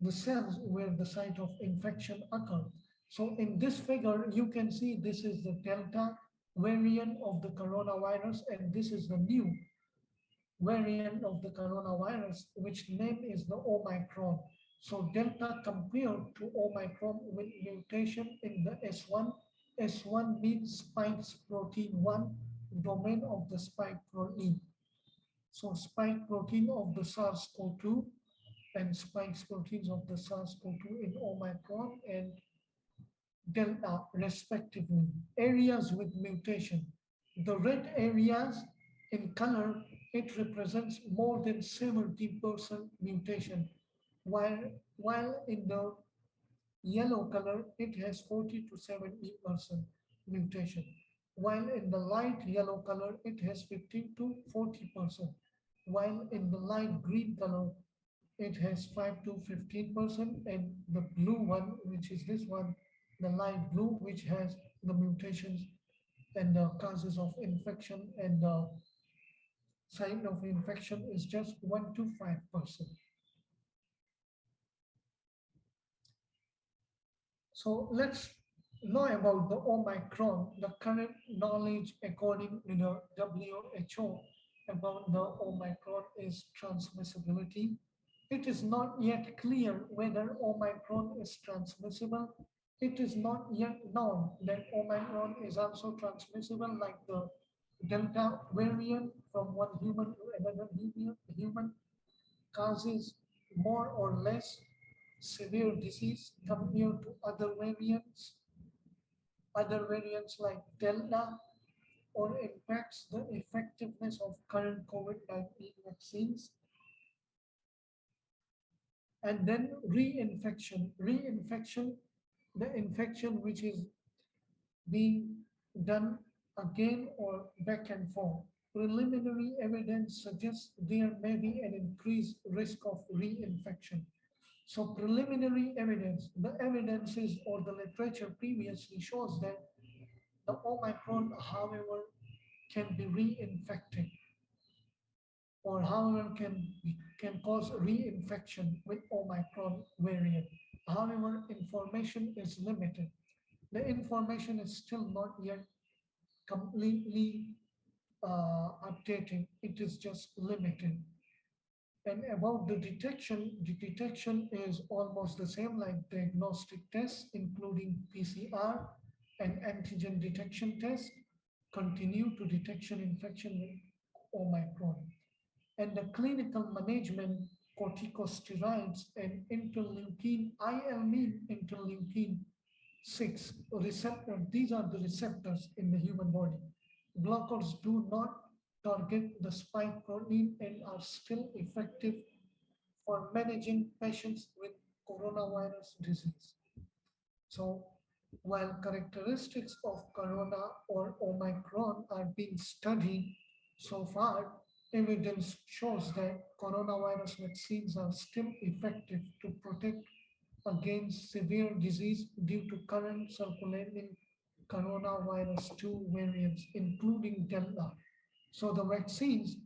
the cells where the site of infection occurs. So in this figure, you can see this is the Delta variant of the coronavirus, and this is the new variant of the coronavirus, which name is the Omicron. So Delta compared to Omicron with mutation in the S1. S1 means spikes protein 1, domain of the spike protein. So spike protein of the SARS-CoV-2 and spikes proteins of the SARS-CoV-2 in Omicron and Delta respectively. Areas with mutation. The red areas in color, it represents more than 70% mutation, while in the yellow color, it has 40 to 70% mutation, while in the light yellow color, it has 15 to 40%, while in the light green color, it has 5 to 15%, and the blue one, which is this one, the light blue, which has the mutations and the causes of infection and the sign of infection is just 1 to 5%. So let's know about the Omicron, the current knowledge according to the WHO about the Omicron is transmissibility. It is not yet clear whether Omicron is transmissible. It is not yet known that Omicron is also transmissible like the Delta variant from one human to another human causes more or less severe disease compared to other variants like Delta, or impacts the effectiveness of current COVID-19 vaccines. And then reinfection, the infection which is being done again or back and forth. Preliminary evidence suggests there may be an increased risk of reinfection. So preliminary evidence, the evidences or the literature previously shows that the Omicron, however, can be reinfected or however can cause reinfection with Omicron variant. However, information is limited. The information is still not yet completely updated. It is just limited. And about the detection is almost the same like diagnostic tests, including PCR and antigen detection tests, continue to detection infection with Omicron. And the clinical management, corticosteroids and interleukin, IL-mean interleukin 6 receptor, these are the receptors in the human body. Blockers do not target the spike protein and are still effective for managing patients with coronavirus disease. So while characteristics of corona or Omicron are being studied so far, evidence shows that coronavirus vaccines are still effective to protect against severe disease due to current circulating coronavirus 2 variants, including Delta. So the vaccines,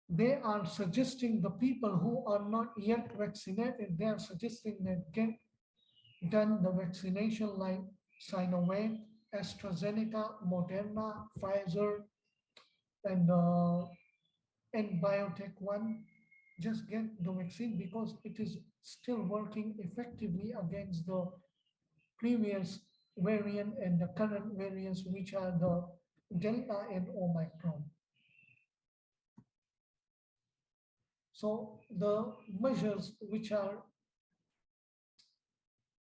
they are suggesting the people who are not yet vaccinated, they are suggesting that get done the vaccination like Sinovac, AstraZeneca, Moderna, Pfizer, and biotech one, just get the vaccine because it is still working effectively against the previous variant and the current variants, which are the Delta and Omicron. So the measures which are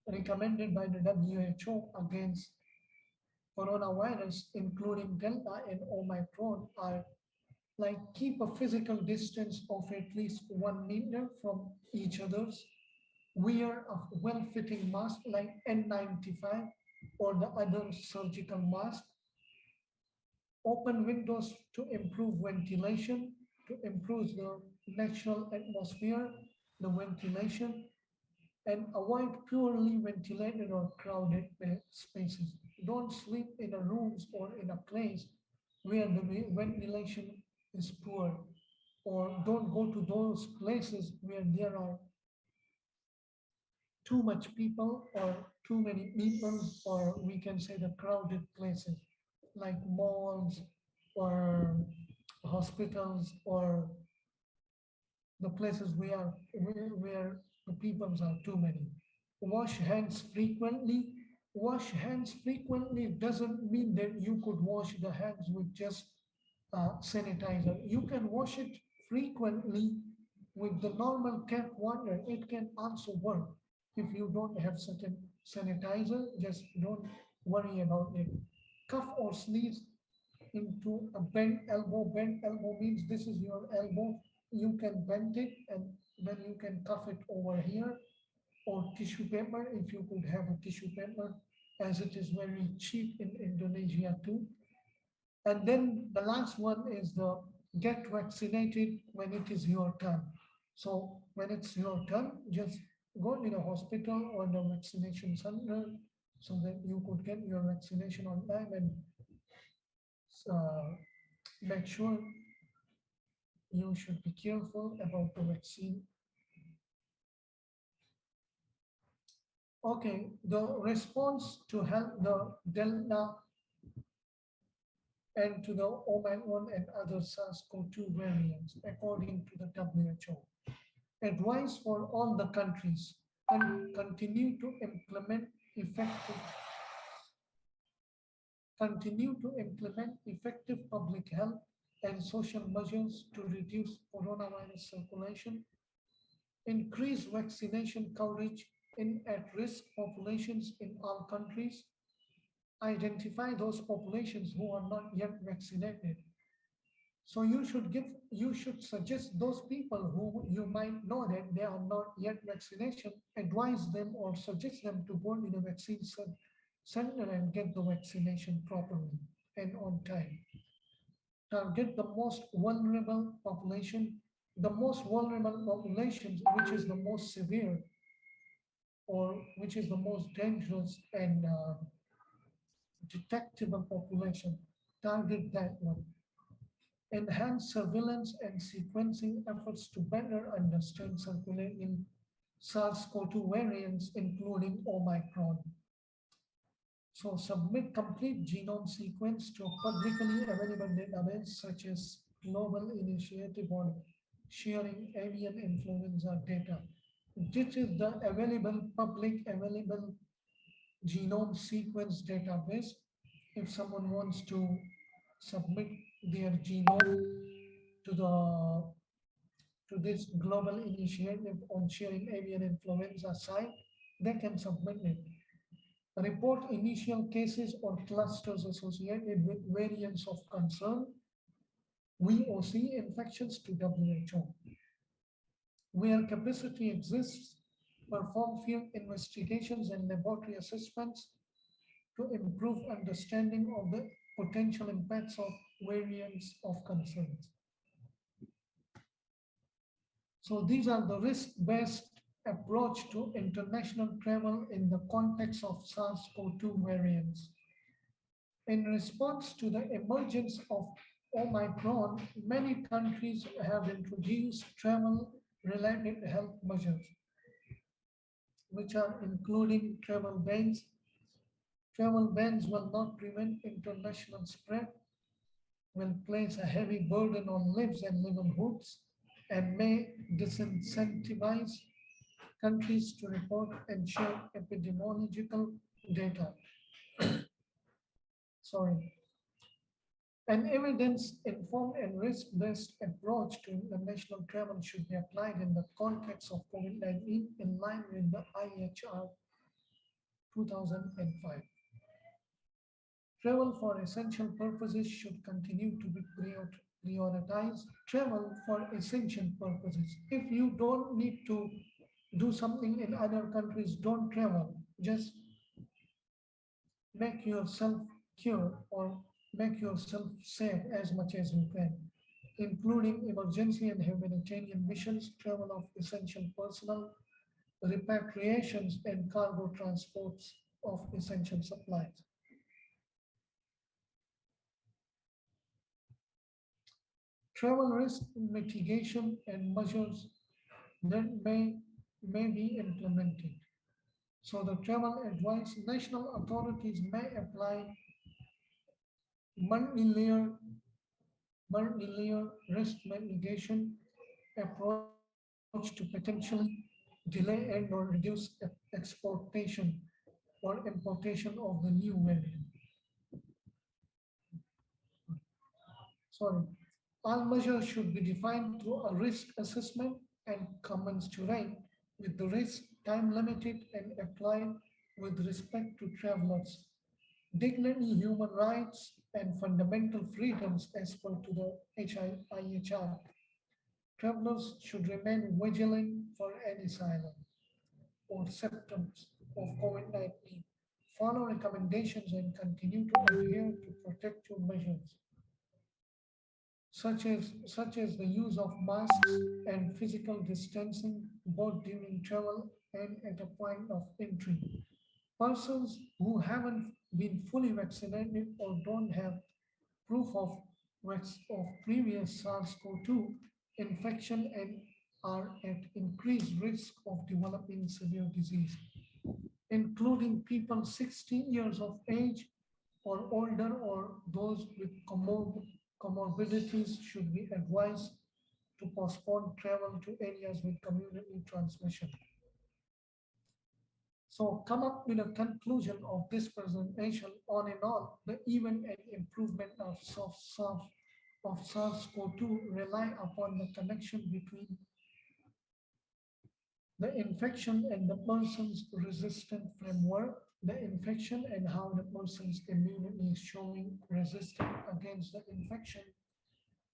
recommended by the WHO against coronavirus, including Delta and Omicron, are like keep a physical distance of at least 1 meter from each other's, wear a well-fitting mask like N95 or the other surgical mask, open windows to improve ventilation, to improve the natural atmosphere, the ventilation, and avoid poorly ventilated or crowded spaces. Don't sleep in a rooms or in a place where the ventilation is poor, or don't go to those places where there are too much people or too many people, or we can say the crowded places like malls or hospitals or the places where the people are too many. Wash hands frequently. Wash hands frequently doesn't mean that you could wash the hands with just sanitizer. You can wash it frequently with the normal tap water. It can also work. If you don't have certain sanitizer, just don't worry about it. Cuff or sneeze into a bent elbow. Bent elbow means this is your elbow. You can bend it and then you can cuff it over here, or tissue paper if you could have a tissue paper, as it is very cheap in Indonesia too. And then the last one is the get vaccinated when it is your turn. So when it's your turn, just go to the hospital or the vaccination center so that you could get your vaccination on time and make sure you should be careful about the vaccine. Okay, the response to help the Delta and to the Omicron and other SARS-CoV-2 variants, according to the WHO. Advice for all the countries and continue to implement effective public health and social measures to reduce coronavirus circulation, increase vaccination coverage in at-risk populations in all countries, identify those populations who are not yet vaccinated. So you should suggest those people who you might know that they are not yet vaccination, advise them or suggest them to go to the vaccine center and get the vaccination properly and on time. Target the most vulnerable population, which is the most severe or which is the most dangerous and detectable population. Target that one. Enhance surveillance and sequencing efforts to better understand circulating SARS-CoV-2 variants, including Omicron. So submit complete genome sequence to a publicly available database such as Global Initiative on Sharing Avian Influenza Data. This is the public available genome sequence database. If someone wants to submit their genome to this Global Initiative on Sharing Avian Influenza site, they can submit it. Report initial cases or clusters associated with variants of concern, VOC infections to WHO. Where capacity exists, perform field investigations and laboratory assessments to improve understanding of the potential impacts of variants of concerns. So these are the risk-based approach to international travel in the context of SARS-CoV-2 variants. In response to the emergence of Omicron, many countries have introduced travel-related health measures, which are including travel bans. Travel bans will not prevent international spread, will place a heavy burden on lives and livelihoods, and may disincentivize countries to report and share epidemiological data. Sorry. An evidence-informed and risk-based approach to international travel should be applied in the context of COVID-19 in line with the IHR 2005. Travel for essential purposes should continue to be prioritized. Travel for essential purposes. If you don't need to do something in other countries, don't travel. Just make yourself cure or make yourself safe as much as you can, including emergency and humanitarian missions, travel of essential personnel, repatriations, and cargo transports of essential supplies. Travel risk mitigation and measures that may be implemented. So the travel advice, national authorities may apply multi-layer risk mitigation approach to potentially delay and or reduce exportation or importation of the new variant. Sorry. All measures should be defined through a risk assessment and commensurate with the risk, time limited and applied with respect to travelers. Dignity, human rights, and fundamental freedoms as per to the IHR. Travelers should remain vigilant for any sign or symptoms of COVID-19. Follow recommendations and continue to adhere to protective measures, such as the use of masks and physical distancing both during travel and at a point of entry. Persons who haven't been fully vaccinated or don't have proof of previous SARS-CoV-2 infection and are at increased risk of developing severe disease, including people 60 years of age or older, or those with comorbidities should be advised to postpone travel to areas with community transmission. So come up with a conclusion of this presentation. On and on, the event and improvement of SARS-CoV-2 rely upon the connection between the infection and the person's resistant framework, the infection and how the person's immunity is showing resistance against the infection.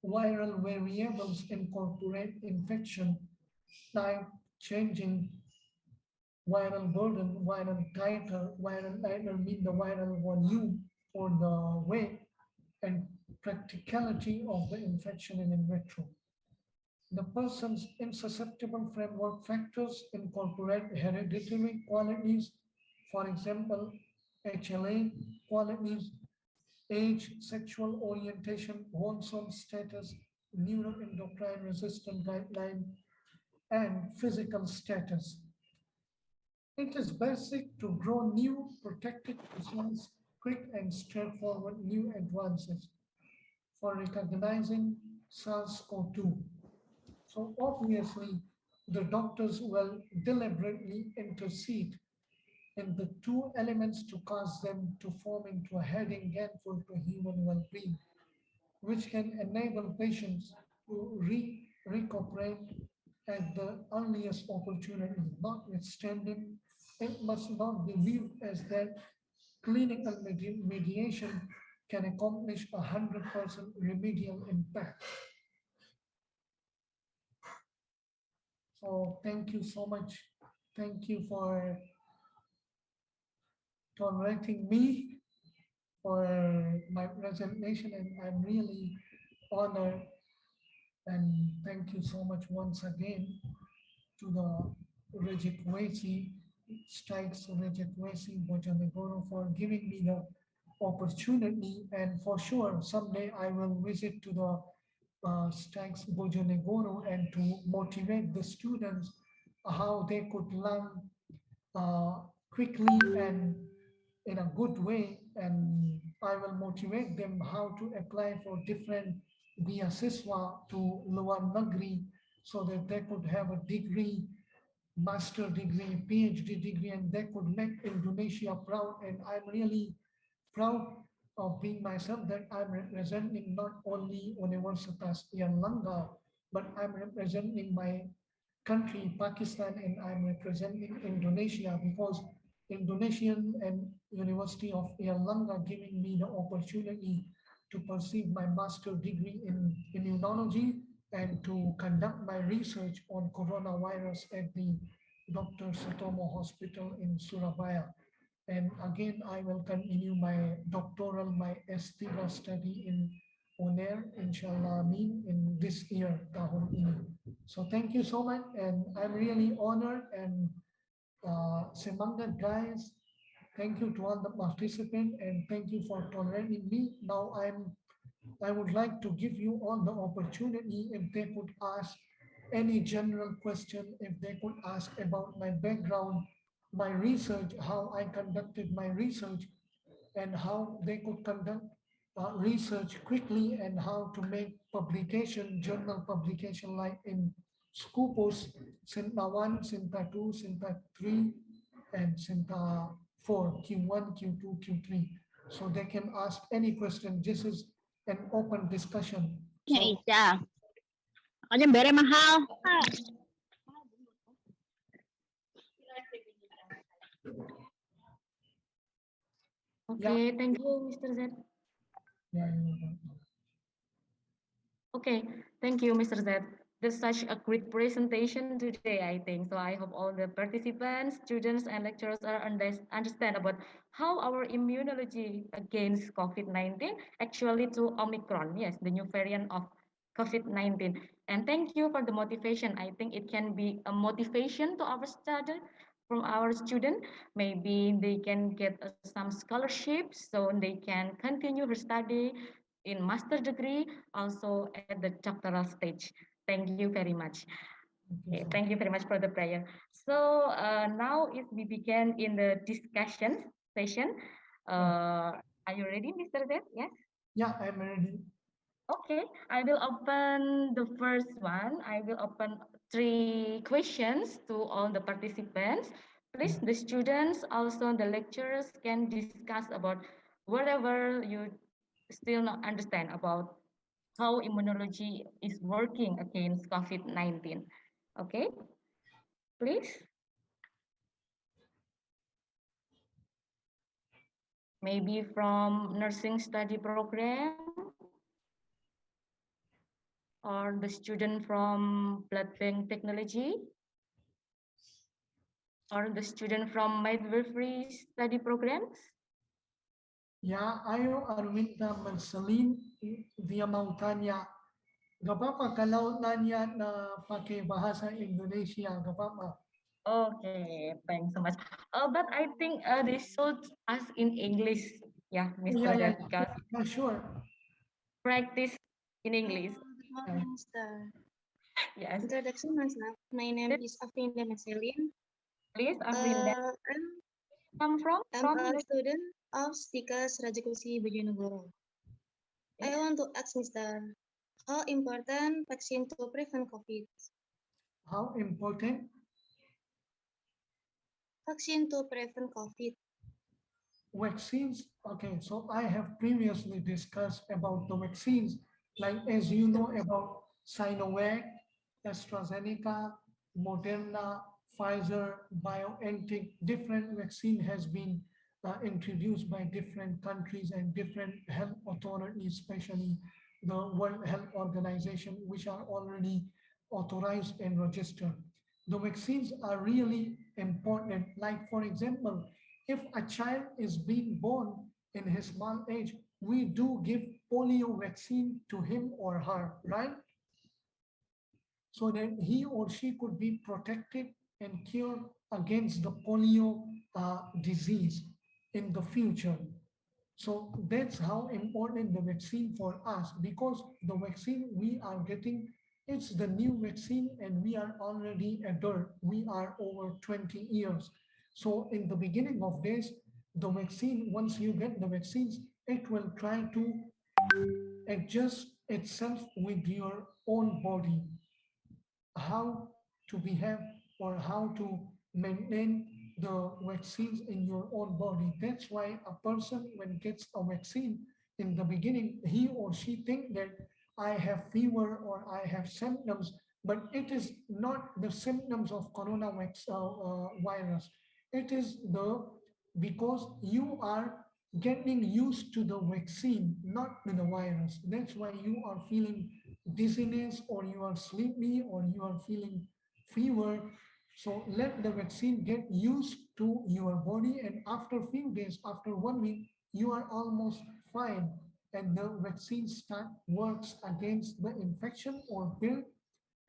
Viral variables incorporate infection type, changing viral burden, viral titer mean the viral volume or the weight, and practicality of the infection in vitro. The person's insusceptible framework factors incorporate hereditary qualities, for example, HLA qualities, age, sexual orientation, chromosome status, neuroendocrine resistant guideline, and physical status. It is basic to grow new protected response, quick and straightforward new advances for recognizing SARS-CoV-2. So obviously, the doctors will deliberately intercede in the two elements to cause them to form into a heading gainful to human well-being, which can enable patients to recuperate at the earliest opportunity. Notwithstanding, it must not be viewed as that clinical mediation can accomplish 100% remedial impact. So thank you so much. Thank you for tolerating me for my presentation, and I'm really honored And thank you so much once again to the Rajekwesi, STIKES Rajekwesi Bojonegoro for giving me the opportunity. And for sure, someday I will visit to the STIKES Bojonegoro and to motivate the students how they could learn quickly and in a good way, and I will motivate them how to apply for different beasiswa to luar negeri so that they could have a degree, master degree, PhD degree, and they could make Indonesia proud. And I'm really proud of being myself that I'm representing not only Universitas Airlangga, but I'm representing my country, Pakistan, and I'm representing Indonesia because Indonesian and University of Airlangga giving me the opportunity to pursue my master degree in immunology and to conduct my research on coronavirus at the Dr. Sutomo Hospital in Surabaya. And again, I will continue my doctoral, my S3 study in UNER, inshallah, in this year, tahun ini. So thank you so much, and I'm really honored and semangat guys. Thank you to all the participants, and thank you for tolerating me. Now I would like to give you all the opportunity if they could ask any general question, if they could ask about my background, my research, how I conducted my research, and how they could conduct research quickly and how to make publication, journal publication like in Scopus, Sinta 1, Sinta 2, Sinta 3, and Sinta 4, Q1, Q2, Q3. So they can ask any question. This is an open discussion. Ya, So, Ica. Makanya bere mahal. Okay, thank you, Mr. Z. yeah, Okay, thank you, Mr. Z. That's such a great presentation today, I think. So I hope all the participants, students, and lecturers are understand about how our immunology against COVID-19 actually to Omicron, yes, the new variant of COVID-19. And thank you for the motivation. I think it can be a motivation to our student, from our student. Maybe they can get some scholarships so they can continue her study in master degree, also at the doctoral stage. Thank you very much. Okay, thank you very much for the prayer. So now if we begin in the discussion session, are you ready, Mr. Z? Yes? yeah, I'm ready. Okay, I will open the first one. I will open 3 questions to all the participants. Please, the students, also the lecturers can discuss about whatever you still not understand about how immunology is working against COVID-19. Okay, please. Maybe from nursing study program or the student from blood bank technology or the student from midwifery study programs. Ya, ayo Arwinda Marcelin, dia mau tanya, gak apa-apa kalau nanya na pakai bahasa Indonesia, gak apa-apa. Okay, thanks so much. But I think they should ask in English, yeah, Mr. Yeah, Because yeah, sure. practice in English. Good morning, Mr. Yes, Introduction myself. My name is Afrinda Marcelin. please, Afrinda. Come from? I'm a student of STIKES Rajekwesi Bojonegoro. I want to ask Mr. How important vaccine to prevent COVID? How important? Vaccine to prevent COVID. Vaccines, okay, so I have previously discussed about the vaccines, like as you know about Sinovac, AstraZeneca, Moderna, Pfizer, BioNTech, different vaccine has been introduced by different countries and different health authorities, especially the World Health Organization, which are already authorized and registered. The vaccines are really important. Like for example, if a child is being born in his small age, we do give polio vaccine to him or her, right? so that he or she could be protected and cured against the polio disease in the future. So that's how important the vaccine for us, because the vaccine we are getting, it's the new vaccine and we are already adult. We are over 20 years. So in the beginning of days, the vaccine, once you get the vaccines, it will try to adjust itself with your own body, how to behave or how to maintain the vaccines in your own body. That's why a person when gets a vaccine in the beginning, he or she think that I have fever or I have symptoms, but it is not the symptoms of virus. It is because you are getting used to the vaccine, not to the virus. That's why you are feeling dizziness or you are sleepy or you are feeling fever. So let the vaccine get used to your body, and after a few days, after 1 week, you are almost fine, and the vaccine works against the infection or build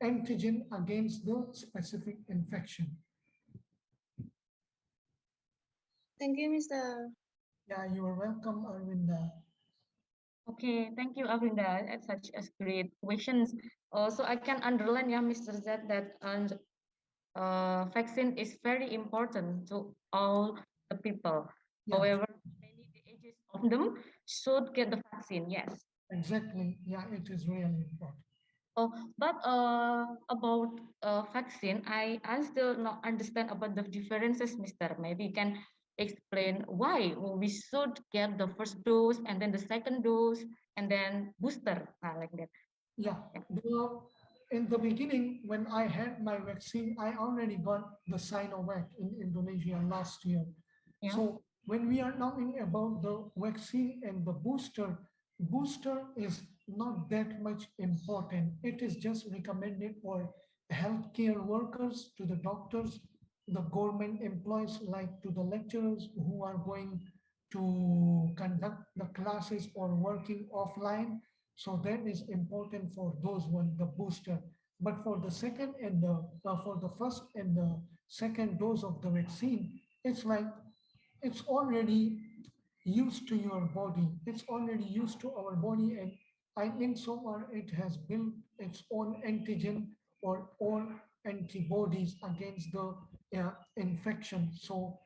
antigen against the specific infection. Thank you, Mr. Yeah, you are welcome, Arvinda. Okay, thank you, Avinda. That's such a great questions. So I can underline, yeah, Mr. Z, that vaccine is very important to all the people. Yeah. However, many the ages of them should get the vaccine. Yes. Exactly. Yeah, it is really important. Oh, but about vaccine, I still not understand about the differences, Mister. Maybe you can explain why we should get the first dose and then the second dose and then booster, like that. Yeah. In the beginning, when I had my vaccine, I already got the Sinovac in Indonesia last year. Yeah. So when we are talking about the vaccine and the booster is not that much important. It is just recommended for healthcare workers, to the doctors, the government employees, like to the lecturers who are going to conduct the classes or working offline. So that is important for those one, the booster. But for the second and for the first and the second dose of the vaccine, it's like it's already used to your body. It's already used to our body, and I think so far it has built its own antigen or own antibodies against the infection. So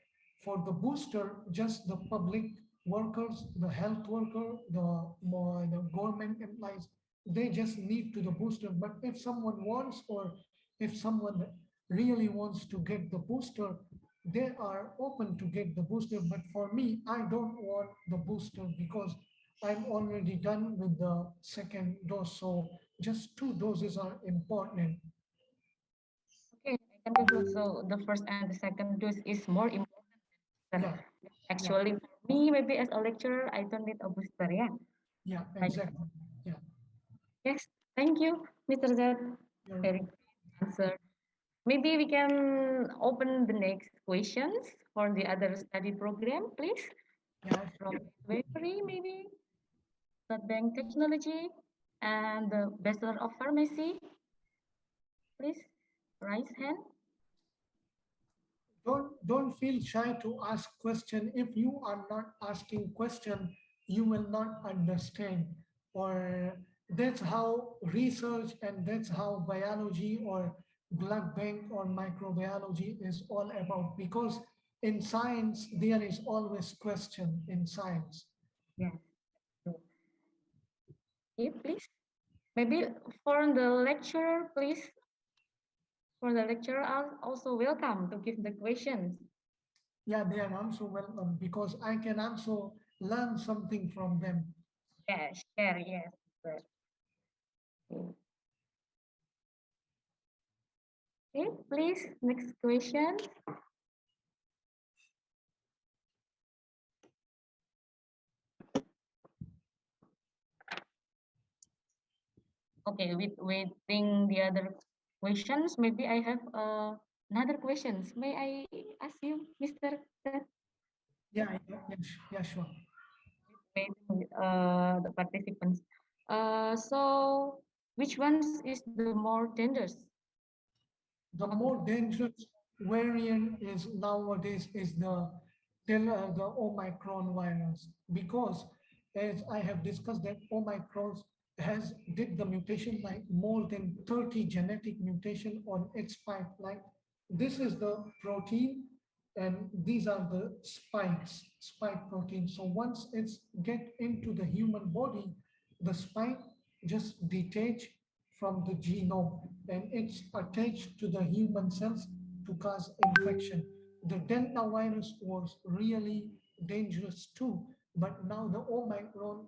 for the booster, just the public workers, the health worker, the government employees, they just need to the booster. But if someone wants, or if someone really wants to get the booster, they are open to get the booster. But for me, I don't want the booster because I'm already done with the second dose. So just 2 doses are important. Okay, I can conclude. So the first and the second dose is more important. Yeah, Actually, for me, maybe as a lecturer, I don't need a booster. Yeah. yeah, exactly. Yeah. Yes. Thank you, Mr. Z. You're Very good answer. Maybe we can open the next questions for the other study program, please. yeah, From midwifery, maybe, blood bank technology, and the Bachelor of Pharmacy. Please raise hand. don't feel shy to ask question. If you are not asking question, you will not understand. Or that's how research and that's how biology or blood bank or microbiology is all about, because in science there is always question in science. Yes. Okay, please. Maybe for the lecturer, please. For the lecturer, also welcome to give the questions. Yeah, they are also welcome, because I can also learn something from them. Yes, share, yes. Okay, please, next question. Okay, with waiting the other questions, maybe I have another questions. May I ask you, Mr. Ted? Yeah, sure. Waiting the participants. So which ones is the more dangerous The more dangerous variant is nowadays is the Omicron virus, because as I have discussed that Omicron has did the mutation like more than 30 genetic mutation on its spike. Like this is the protein and these are the spike protein. So once it's get into the human body, the spike just detach from the genome and it's attached to the human cells to cause infection. The Delta virus was really dangerous too, but now the Omicron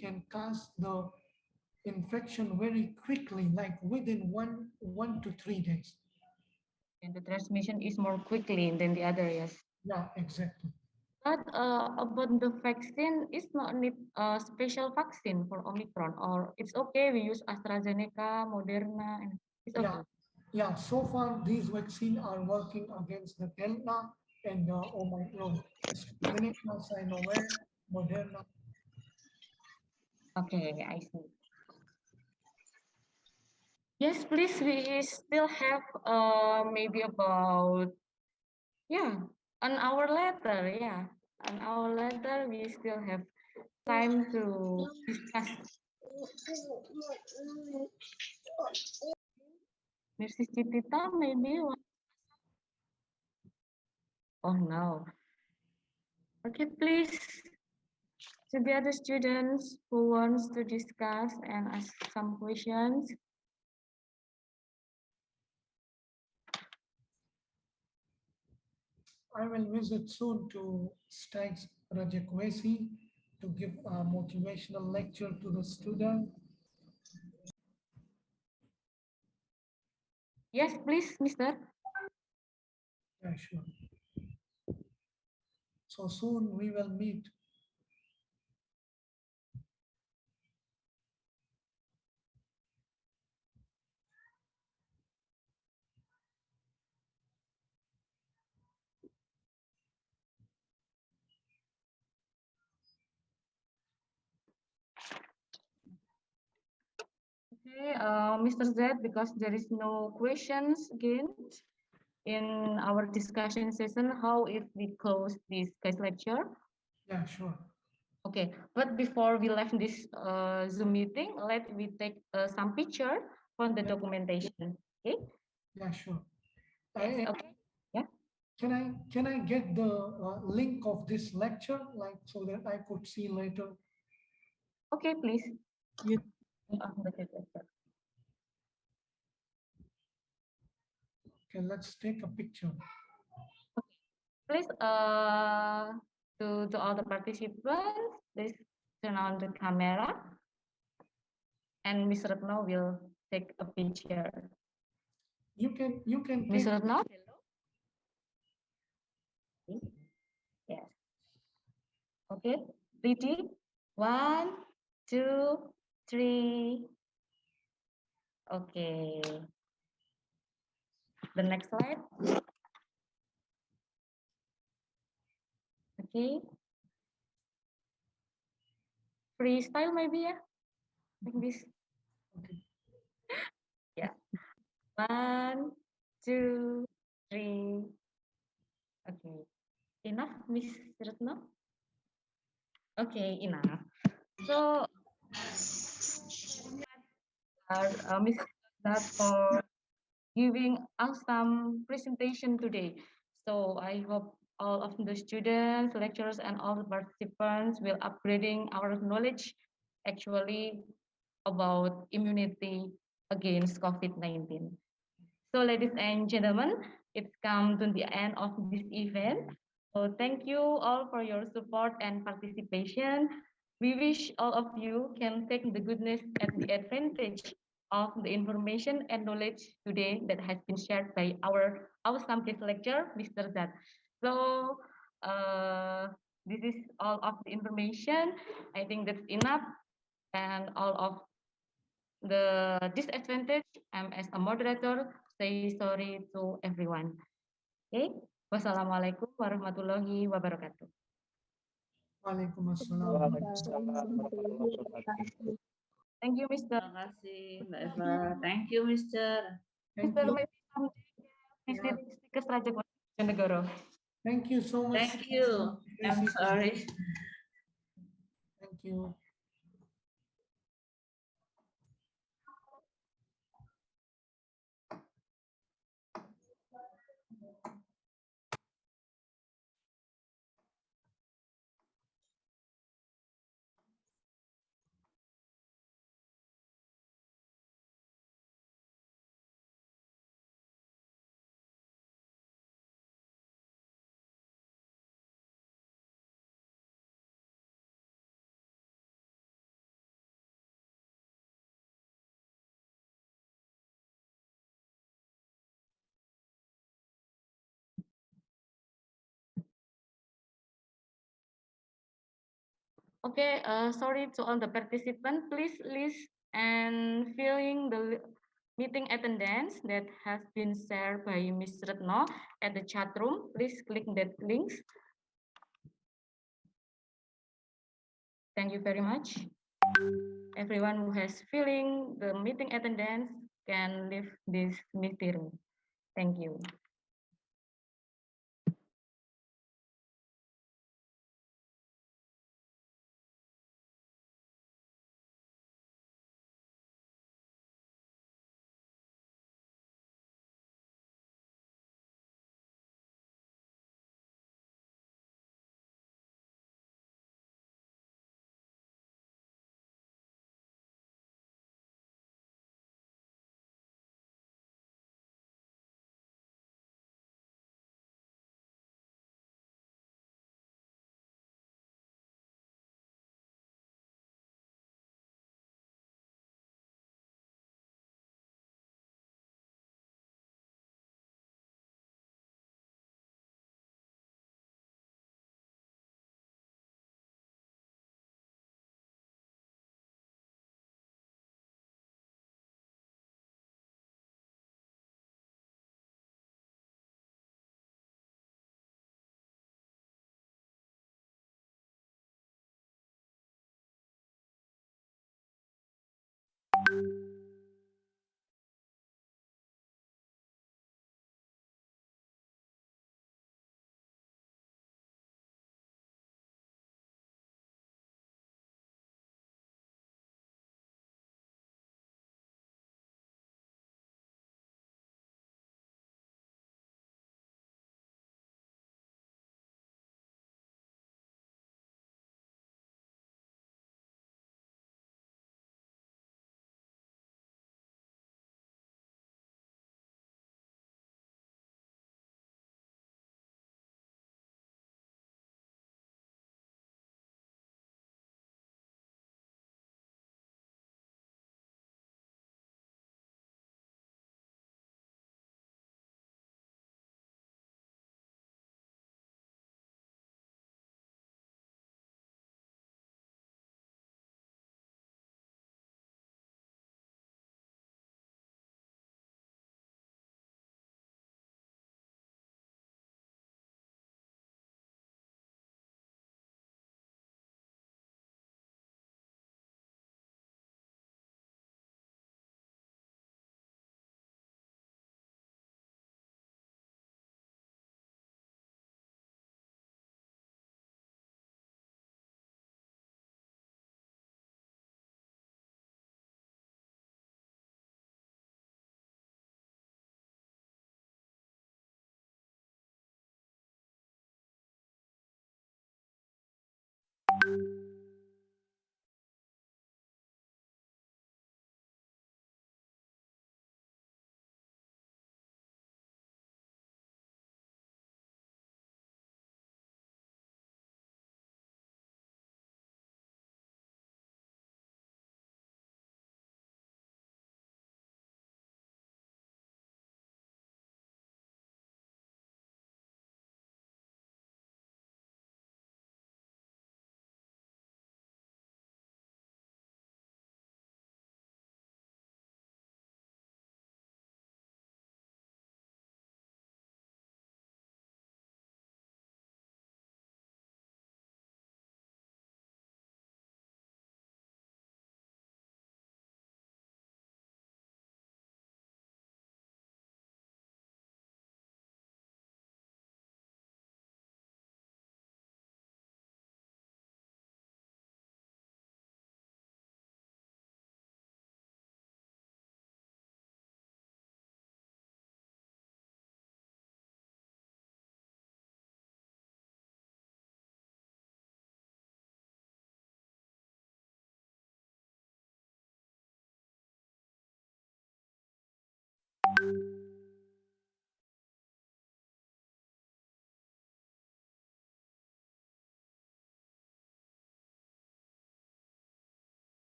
can cause the infection very quickly, like within 1 to 3 days. And the transmission is more quickly than the other, yes. Yeah, exactly. But about the vaccine, it's not need a special vaccine for Omicron, or it's okay we use AstraZeneca, Moderna, and it's okay. Yeah. So far these vaccines are working against the Delta and the Omicron. AstraZeneca, Sinovac, Moderna. Okay, I see. Yes, please. We still have maybe about an hour later. Yeah, an hour later we still have time to discuss. Mrs. Citita, maybe. Oh no. Okay, please. To the other students who wants to discuss and ask some questions. I will visit soon to STIKES Rajekwesi to give a motivational lecture to the student. Yes, please, Mister. Yeah, sure. So soon we will meet. Okay, Mr. Z, because there is no questions again in our discussion session, how if we close this guys lecture? Yeah, sure. Okay, but before we left this Zoom meeting, let me take some picture from the documentation. Okay. Yeah, sure. Yes, okay. Yeah. Can I get the link of this lecture, like so that I could see later? Okay, please. You Okay, let's take a picture. Please, to all the participants, please turn on the camera, and Mr. Retno will take a picture. You can take. Mr. Retno, yes. Okay, ready? 1, 2, 3. Okay. The next slide. Okay. Freestyle maybe, yeah, like this. Okay. Yeah. 1, 2, 3. Okay. Enough, Miss Retno? Okay, enough. So, Miss that for giving awesome presentation today. So I hope all of the students, lecturers, and all the participants will upgrading our knowledge actually about immunity against COVID-19. So ladies and gentlemen, it's come to the end of this event. So thank you all for your support and participation. We wish all of you can take the goodness and the advantage of the information and knowledge today that has been shared by our awesome guest lecturer, Mr. Zat. So this is all of the information. I think that's enough, and all of the disadvantage, as a moderator, say sorry to everyone. Okay. Wassalamualaikum warahmatullahi wabarakatuh. Waalaikumsalam. Thank you, Mr. Terima kasih, Mbak Eva. Thank you, Mister. Thank Mr. you. Maybe visit STIKES Rajekwesi Bojonegoro. Thank you so much. Thank you. I'm sorry. Thank you. Okay, sorry to all the participants. Please list and filling the meeting attendance that has been shared by Ms. Retno at the chat room. Please click that links. Thank you very much. Everyone who has filling the meeting attendance can leave this meeting room. Thank you.